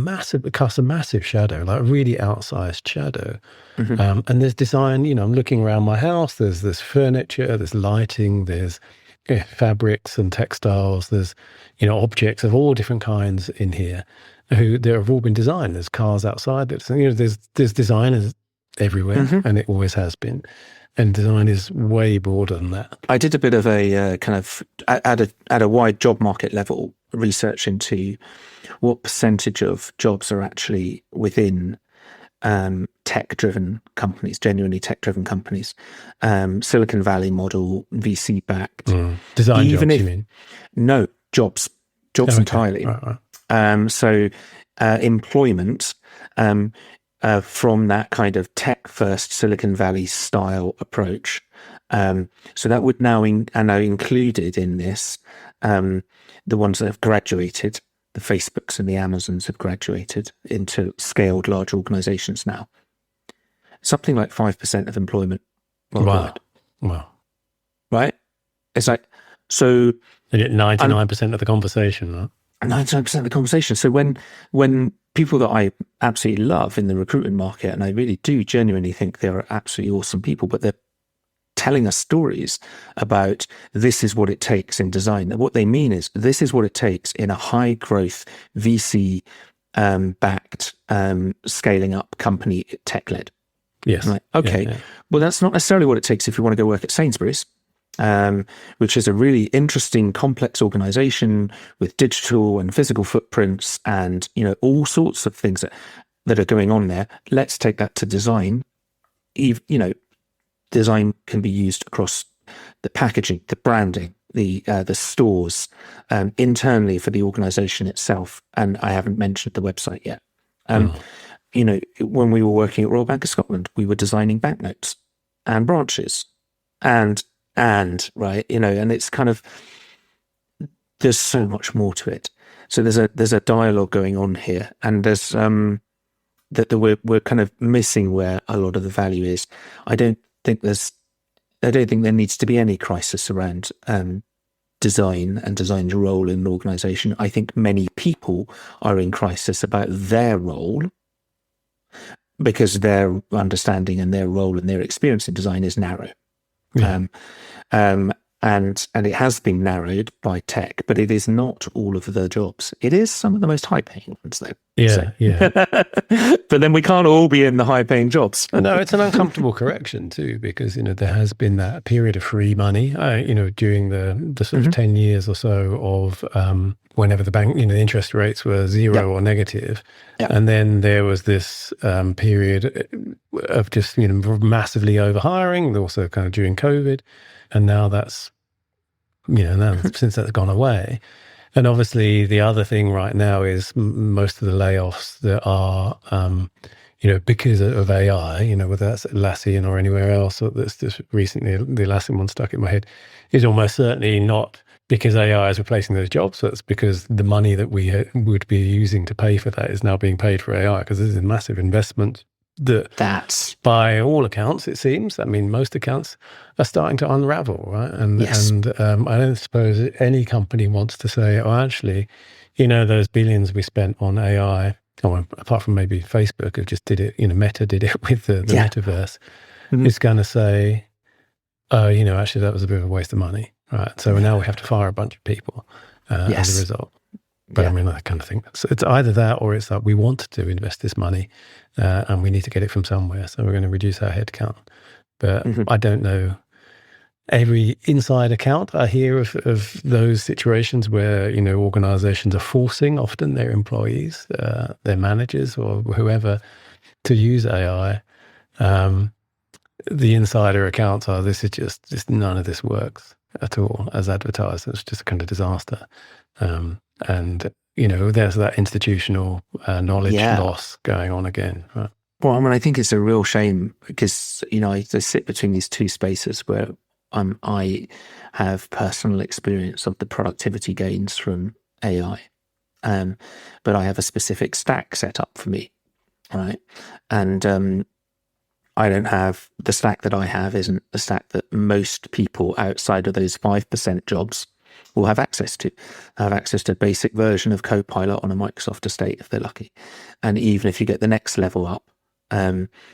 casts a massive shadow, like a really outsized shadow. And there's design, I'm looking around my house, there's furniture, there's lighting, there's fabrics and textiles, there's, objects of all different kinds in here that have all been designed. There's cars outside, there's designers everywhere, and it always has been. And design is way broader than that. I did a bit of a kind of, at a wide job market level, research into what percentage of jobs are actually within tech-driven companies, genuinely tech-driven companies, Silicon Valley model, VC-backed. Design jobs, you mean? No, jobs entirely. Right. So employment from that kind of tech-first Silicon Valley style approach. So that would now included in this the ones that have graduated. The Facebooks and the Amazons have graduated into scaled large organizations now. Something like 5% of employment worldwide. Wow. Right? It's like, so... And yet 99% of the conversation, right? 99% of the conversation. So when people that I absolutely love in the recruitment market, and I really do genuinely think they're absolutely awesome people, but they're telling us stories about this is what it takes in design. What they mean is this is what it takes in a high growth VC backed scaling up company, tech led. Yes. Like, okay, well, that's not necessarily what it takes if you want to go work at Sainsbury's, which is a really interesting, complex organization with digital and physical footprints and, all sorts of things that are going on there. Let's take that to design. Design can be used across the packaging, the branding, the stores, internally for the organization itself. And I haven't mentioned the website yet. When we were working at Royal Bank of Scotland, we were designing banknotes and branches and right, and it's kind of, there's so much more to it. So there's a dialogue going on here, and there's that we're kind of missing where a lot of the value is. I don't think there needs to be any crisis around design and design's role in an organization. I think many people are in crisis about their role because their understanding and their role and their experience in design is narrow. Yeah. And it has been narrowed by tech, but it is not all of the jobs. It is some of the most high-paying ones, though. Yeah. But then we can't all be in the high-paying jobs. No, it's an uncomfortable correction too, because there has been that period of free money. During the sort of 10 years or so of whenever the bank, the interest rates were zero or negative, and then there was this period of just massively overhiring, also kind of during COVID. And now that's, since that's gone away. And obviously the other thing right now is most of the layoffs that are, because of AI, whether that's Atlassian or anywhere else, or that's just recently, the Atlassian one stuck in my head, is almost certainly not because AI is replacing those jobs. So it's because the money that we would be using to pay for that is now being paid for AI, because this is a massive investment. That's by all accounts, it seems. I mean, most accounts are starting to unravel, right? And I don't suppose any company wants to say, oh, actually, those billions we spent on AI, apart from maybe Facebook, who just did it, Meta did it with the metaverse, is going to say, oh, actually, that was a bit of a waste of money, right? So now we have to fire a bunch of people as a result. But I mean, I kind of think it's either that or it's like we want to invest this money and we need to get it from somewhere. So we're going to reduce our headcount. But I don't know. Every inside account I hear of those situations where, organizations are forcing often their employees, their managers or whoever to use AI. The insider accounts are, this is just none of this works at all as advertised. It's just a kind of disaster. And, there's that institutional knowledge loss going on again. Right? Well, I mean, I think it's a real shame because, I sit between these two spaces where I have personal experience of the productivity gains from AI. But I have a specific stack set up for me, right? And I don't have, the stack that I have isn't the stack that most people outside of those 5% jobs will have access to. Have access to a basic version of Copilot on a Microsoft estate if they're lucky. And even if you get the next level up,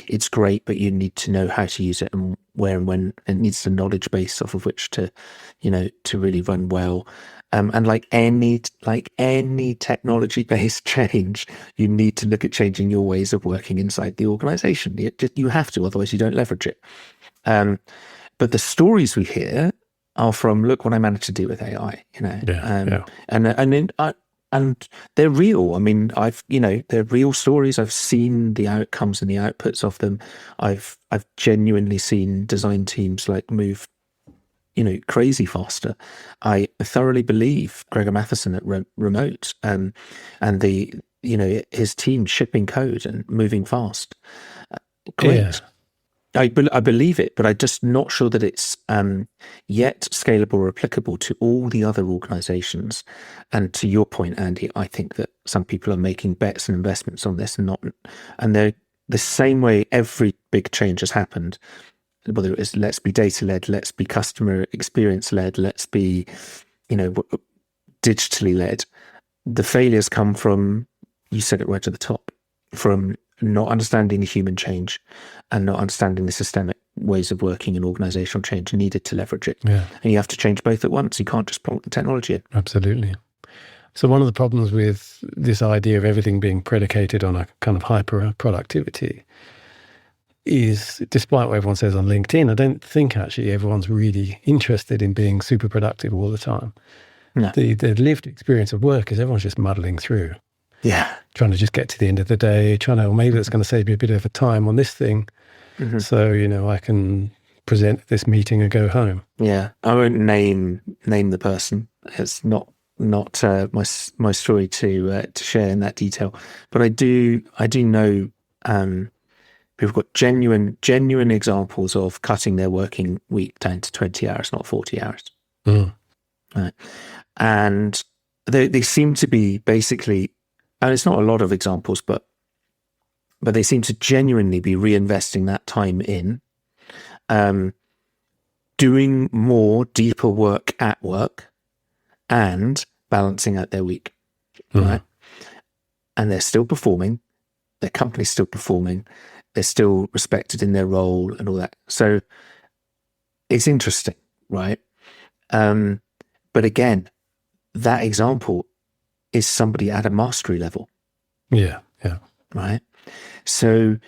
it's great, but you need to know how to use it and where and when. It needs the knowledge base off of which to really run well. And like any technology-based change, you need to look at changing your ways of working inside the organization. You have to, otherwise you don't leverage it. But the stories we hear are from, look what I managed to do with AI, and they're real. I mean, they're real stories. I've seen the outcomes and the outputs of them. I've genuinely seen design teams move, crazy faster. I thoroughly believe Gregor Matheson at Remote, and his team shipping code and moving fast. Great. Yeah. I believe it, but I'm just not sure that it's yet scalable or applicable to all the other organizations. And to your point, Andy, I think that some people are making bets and investments on this and they're the same way every big change has happened, whether it is let's be data-led, let's be customer experience-led, let's be, digitally led. The failures come from, you said it right at the top, from not understanding the human change and not understanding the systemic ways of working and organizational change needed to leverage it. Yeah. And you have to change both at once. You can't just plonk the technology in. Absolutely. So one of the problems with this idea of everything being predicated on a kind of hyper productivity is, despite what everyone says on LinkedIn, I don't think actually everyone's really interested in being super productive all the time. No. The lived experience of work is everyone's just muddling through. Yeah. Trying to just get to the end of the day, or maybe it's going to save me a bit of a time on this thing. Mm-hmm. So, I can present this meeting and go home. Yeah. I won't name the person. It's not my story to share in that detail. But I do know people got genuine examples of cutting their working week down to 20 hours, not 40 hours. Mm. Right. And they seem to be basically, and it's not a lot of examples, but they seem to genuinely be reinvesting that time in doing more deeper work at work and balancing out their week. Right. And they're still performing, their company's still performing, they're still respected in their role and all that. So it's interesting, right? But again, that example is somebody at a mastery level. Yeah. Right. So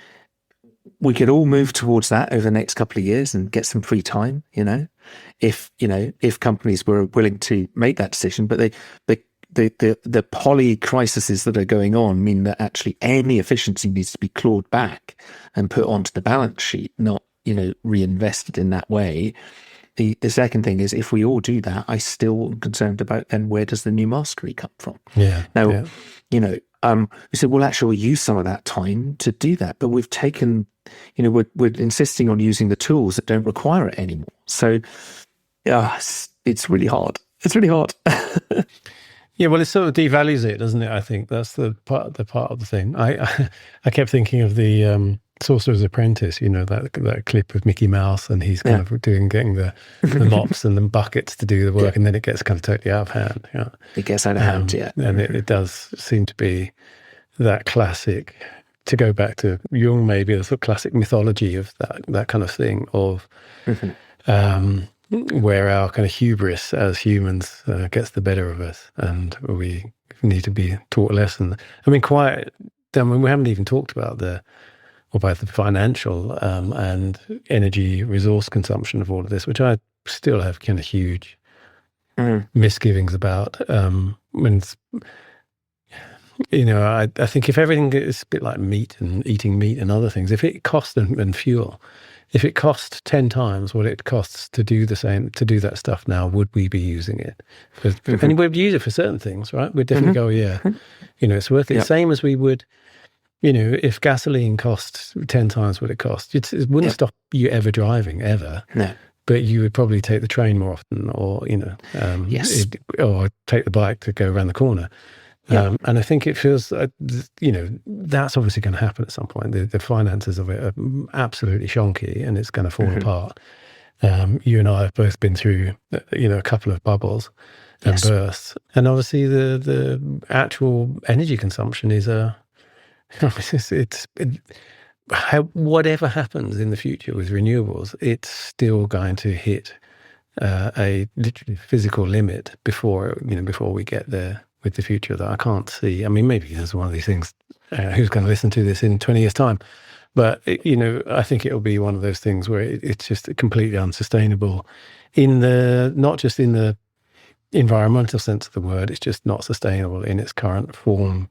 we could all move towards that over the next couple of years and get some free time, if companies were willing to make that decision. But the poly crises that are going on mean that actually any efficiency needs to be clawed back and put onto the balance sheet, not, reinvested in that way. The second thing is, if we all do that, I still am concerned about then where does the new mastery come from? Yeah. Now, we said, well, actually, we'll use some of that time to do that, but we've taken, we're insisting on using the tools that don't require it anymore. So, yeah, it's really hard. It's really hard. Yeah, well, it sort of devalues it, doesn't it? I think that's the part of the thing. I kept thinking of the Sorcerer's Apprentice, that clip of Mickey Mouse, and he's kind of getting the mops and the buckets to do the work, and then it gets kind of totally out of hand. Yeah, it gets out of hand. Yeah, and it does seem to be that classic. To go back to Jung, maybe the sort of classic mythology of that kind of thing of. Where our kind of hubris as humans gets the better of us, and we need to be taught a lesson. I mean, we haven't even talked about both the financial and energy resource consumption of all of this, which I still have kind of huge misgivings about. When I think if everything is a bit like meat and eating meat and other things, if it costs and fuel. If it costs 10 times what it costs to do that stuff now, would we be using it? And we'd use it for certain things, right? We'd definitely go, yeah, it's worth it. Yep. Same as we would, if gasoline costs 10 times what it costs, it wouldn't stop you ever driving, ever. No. But you would probably take the train more often, or, yes. or take the bike to go around the corner. And I think it feels, that's obviously going to happen at some point. The finances of it are absolutely shonky, and it's going to fall apart. You and I have both been through, a couple of bubbles and bursts. And obviously the actual energy consumption is whatever happens in the future with renewables, it's still going to hit a literally physical limit before we get there. With the future that I can't see. I mean, maybe there's one of these things, who's going to listen to this in 20 years' time? But, I think it'll be one of those things where it's just completely unsustainable not just in the environmental sense of the word, it's just not sustainable in its current form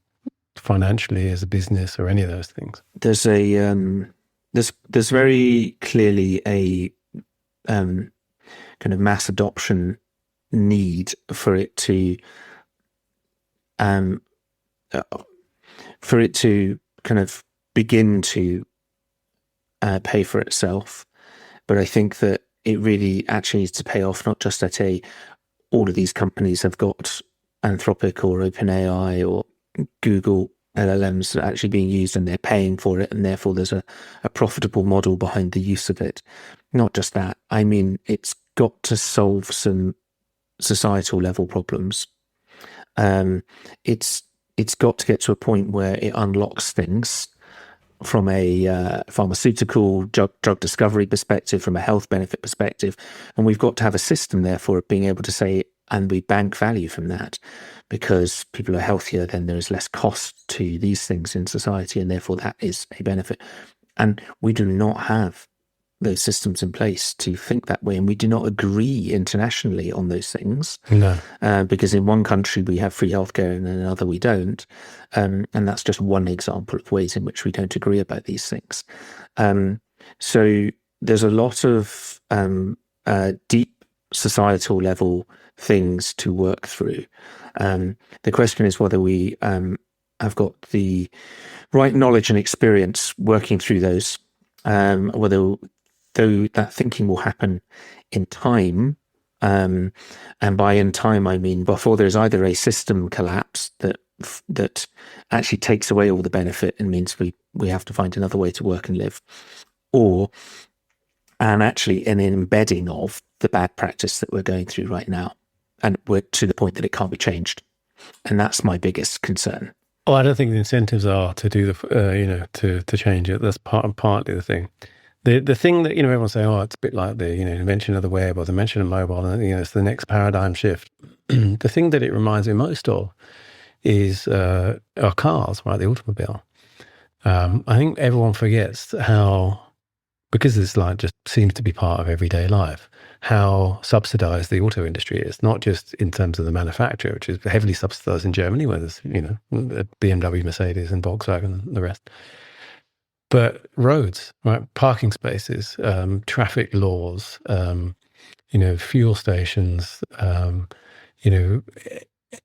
financially as a business or any of those things. There's there's very clearly a kind of mass adoption need for it to kind of begin to pay for itself. But I think that it really actually needs to pay off, not just at all of these companies have got Anthropic or OpenAI or Google LLMs actually being used and they're paying for it, and therefore there's a profitable model behind the use of it. Not just that, I mean, it's got to solve some societal level problems. It's got to get to a point where it unlocks things from a pharmaceutical drug discovery perspective, from a health benefit perspective. And we've got to have a system, therefore, of being able to say, and we bank value from that, because people are healthier, then there is less cost to these things in society, and therefore that is a benefit. And we do not have those systems in place to think that way, and we do not agree internationally on those things. No. Because in one country we have free healthcare and in another we don't, and that's just one example of ways in which we don't agree about these things. So there's a lot of deep societal level things to work through. The question is whether we have got the right knowledge and experience working through those, whether though that thinking will happen in time. And by in time, I mean before there's either a system collapse that actually takes away all the benefit and means we have to find another way to work and live, and actually an embedding of the bad practice that we're going through right now, and we're to the point that it can't be changed. And that's my biggest concern. Oh, I don't think the incentives are to do to change it. That's partly the thing. The thing that, everyone's saying, it's a bit like the, invention of the web or the invention of mobile, and, it's the next paradigm shift. The thing that it reminds me most of is our cars, right? The automobile. I think everyone forgets how, because it's just seems to be part of everyday life, how subsidized the auto industry is, not just in terms of the manufacturer, which is heavily subsidized in Germany, where there's, BMW, Mercedes and Volkswagen and the rest. But roads, right? Parking spaces, traffic laws, fuel stations,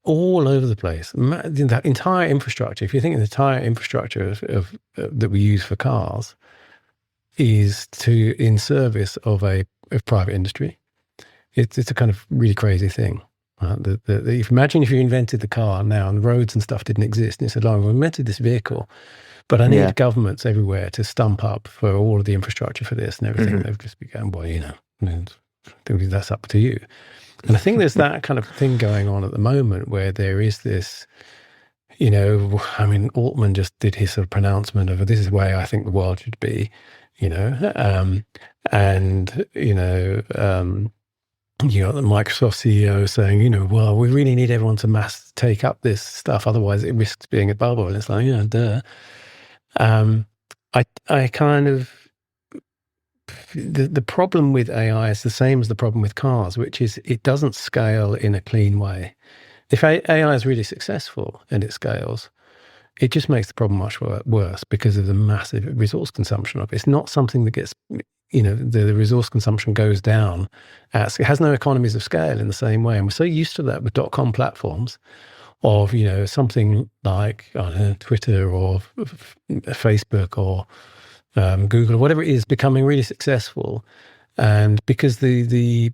all over the place. That entire infrastructure, if you think of the entire infrastructure of that we use for cars, is in service of private industry. It's a kind of really crazy thing. Right? Imagine if you invented the car now and the roads and stuff didn't exist, and it said, we invented this vehicle, but I need governments everywhere to stump up for all of the infrastructure for this and everything. Mm-hmm. They've just be going, that's up to you. And I think there's that kind of thing going on at the moment where there is this, Altman just did his sort of pronouncement of this is the way I think the world should be, you got the Microsoft CEO saying, we really need everyone to mass take up this stuff, otherwise it risks being a bubble. And it's like, duh. I kind of, the problem with AI is the same as the problem with cars, which is it doesn't scale in a clean way. If AI is really successful and it scales, it just makes the problem much worse because of the massive resource consumption of it. It's not something that gets, the resource consumption goes down. It has no economies of scale in the same way. And we're so used to that with .com platforms of, something like, I don't know, Twitter or Facebook or Google or whatever it is becoming really successful. And because the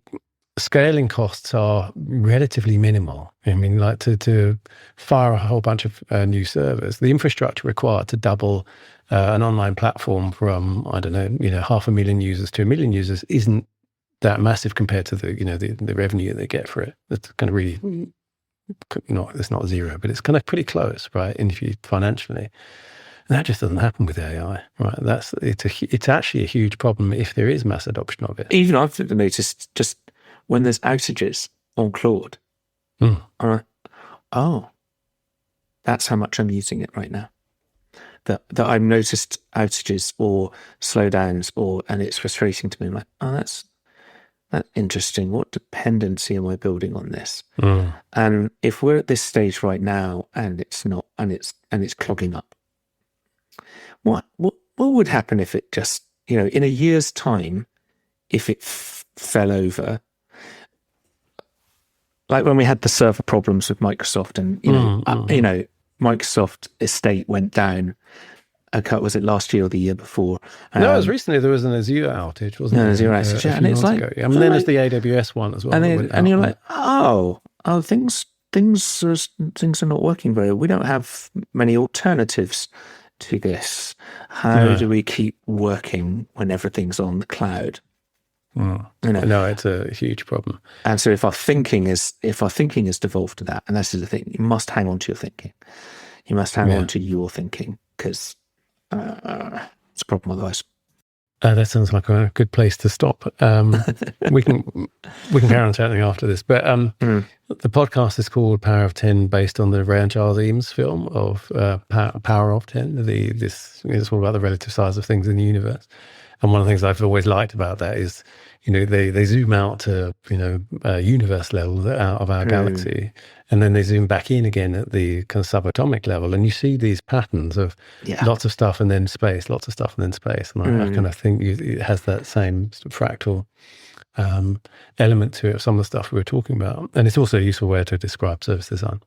scaling costs are relatively minimal. To fire a whole bunch of new servers, the infrastructure required to double an online platform from, 500,000 users to 1 million users isn't that massive compared to the revenue they get for it. It's kind of really it's not zero, but it's kind of pretty close, right? And if you financially, and that just doesn't happen with AI, right? It's actually a huge problem if there is mass adoption of it. Even I've noticed just when there's outages on Claude, that's how much I'm using it right now. That I've noticed outages or slowdowns, and it's frustrating to me. I'm like, that's interesting. What dependency am I building on this? And if we're at this stage right now, and it's not, and it's clogging up, what would happen if it just, in a year's time, if it fell over? Like when we had the server problems with Microsoft, and Microsoft estate went down. Was it last year or the year before? No, it was recently. There was an Azure outage, wasn't there? No, Azure outage, and it's like, then there's the AWS one as well. And you're like, things are not working very well. We don't have many alternatives to this. How do we keep working when everything's on the cloud? No, it's a huge problem. And so if our thinking has devolved to that, and this is the thing, you must hang on to your thinking. You must hang on to your thinking, because It's a problem otherwise. That sounds like a good place to stop. We can carry on chatting after this, but the podcast is called Power of 10, based on the Ray and Charles Eames film of Power of 10. It's all about the relative size of things in the universe. And one of the things I've always liked about that is, they zoom out to, universe level out of our galaxy, and then they zoom back in again at the kind of subatomic level, and you see these patterns of lots of stuff and then space, lots of stuff and then space. And I kind of think it has that same sort of fractal element to it of some of the stuff we were talking about. And it's also a useful way to describe service design.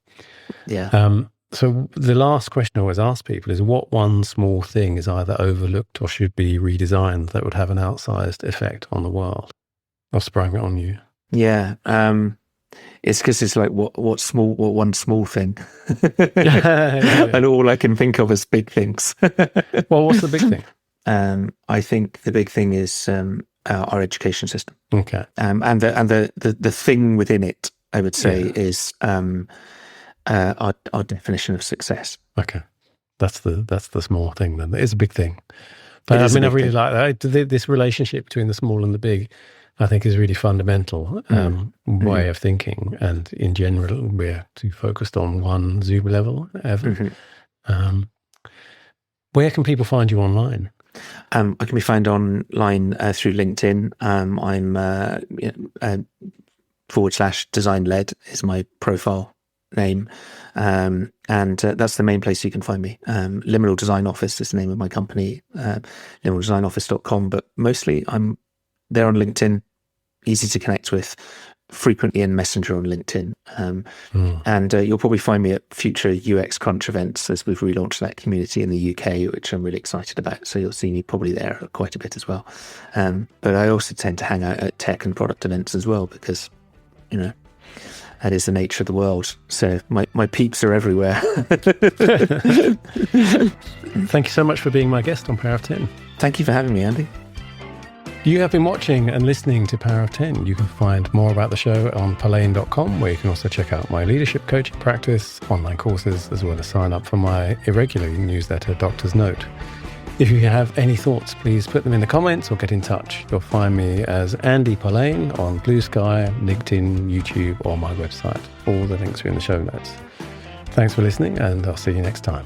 Yeah. So the last question I always ask people is, what one small thing is either overlooked or should be redesigned that would have an outsized effect on the world? I've sprung it on you. Yeah. It's because it's like what one small thing, and all I can think of is big things. Well, what's the big thing? I think the big thing is our education system. Okay. And the thing within it, I would say, is our definition of success. Okay, that's the small thing then. It's a big thing, but I really like that. This relationship between the small and the big, I think, is really fundamental way of thinking. And in general, we're too focused on one Zoom level ever. Where can people find you online? I can be found online through LinkedIn. I'm /design led is my profile name, and that's the main place you can find me. Liminal Design Office is the name of my company, liminaldesignoffice.com, but mostly I'm there on LinkedIn, easy to connect with, frequently in Messenger on LinkedIn, and you'll probably find me at future UX Crunch events as we've relaunched that community in the UK, which I'm really excited about, so you'll see me probably there quite a bit as well. But I also tend to hang out at tech and product events as well, because that is the nature of the world. So my peeps are everywhere. Thank you so much for being my guest on Power of 10. Thank you for having me, Andy. You have been watching and listening to Power of 10. You can find more about the show on Palane.com, where you can also check out my leadership coaching practice, online courses, as well as sign up for my irregular newsletter, Doctor's Note. If you have any thoughts, please put them in the comments or get in touch. You'll find me as Andy Palane on Blue Sky, LinkedIn, YouTube, or my website. All the links are in the show notes. Thanks for listening, and I'll see you next time.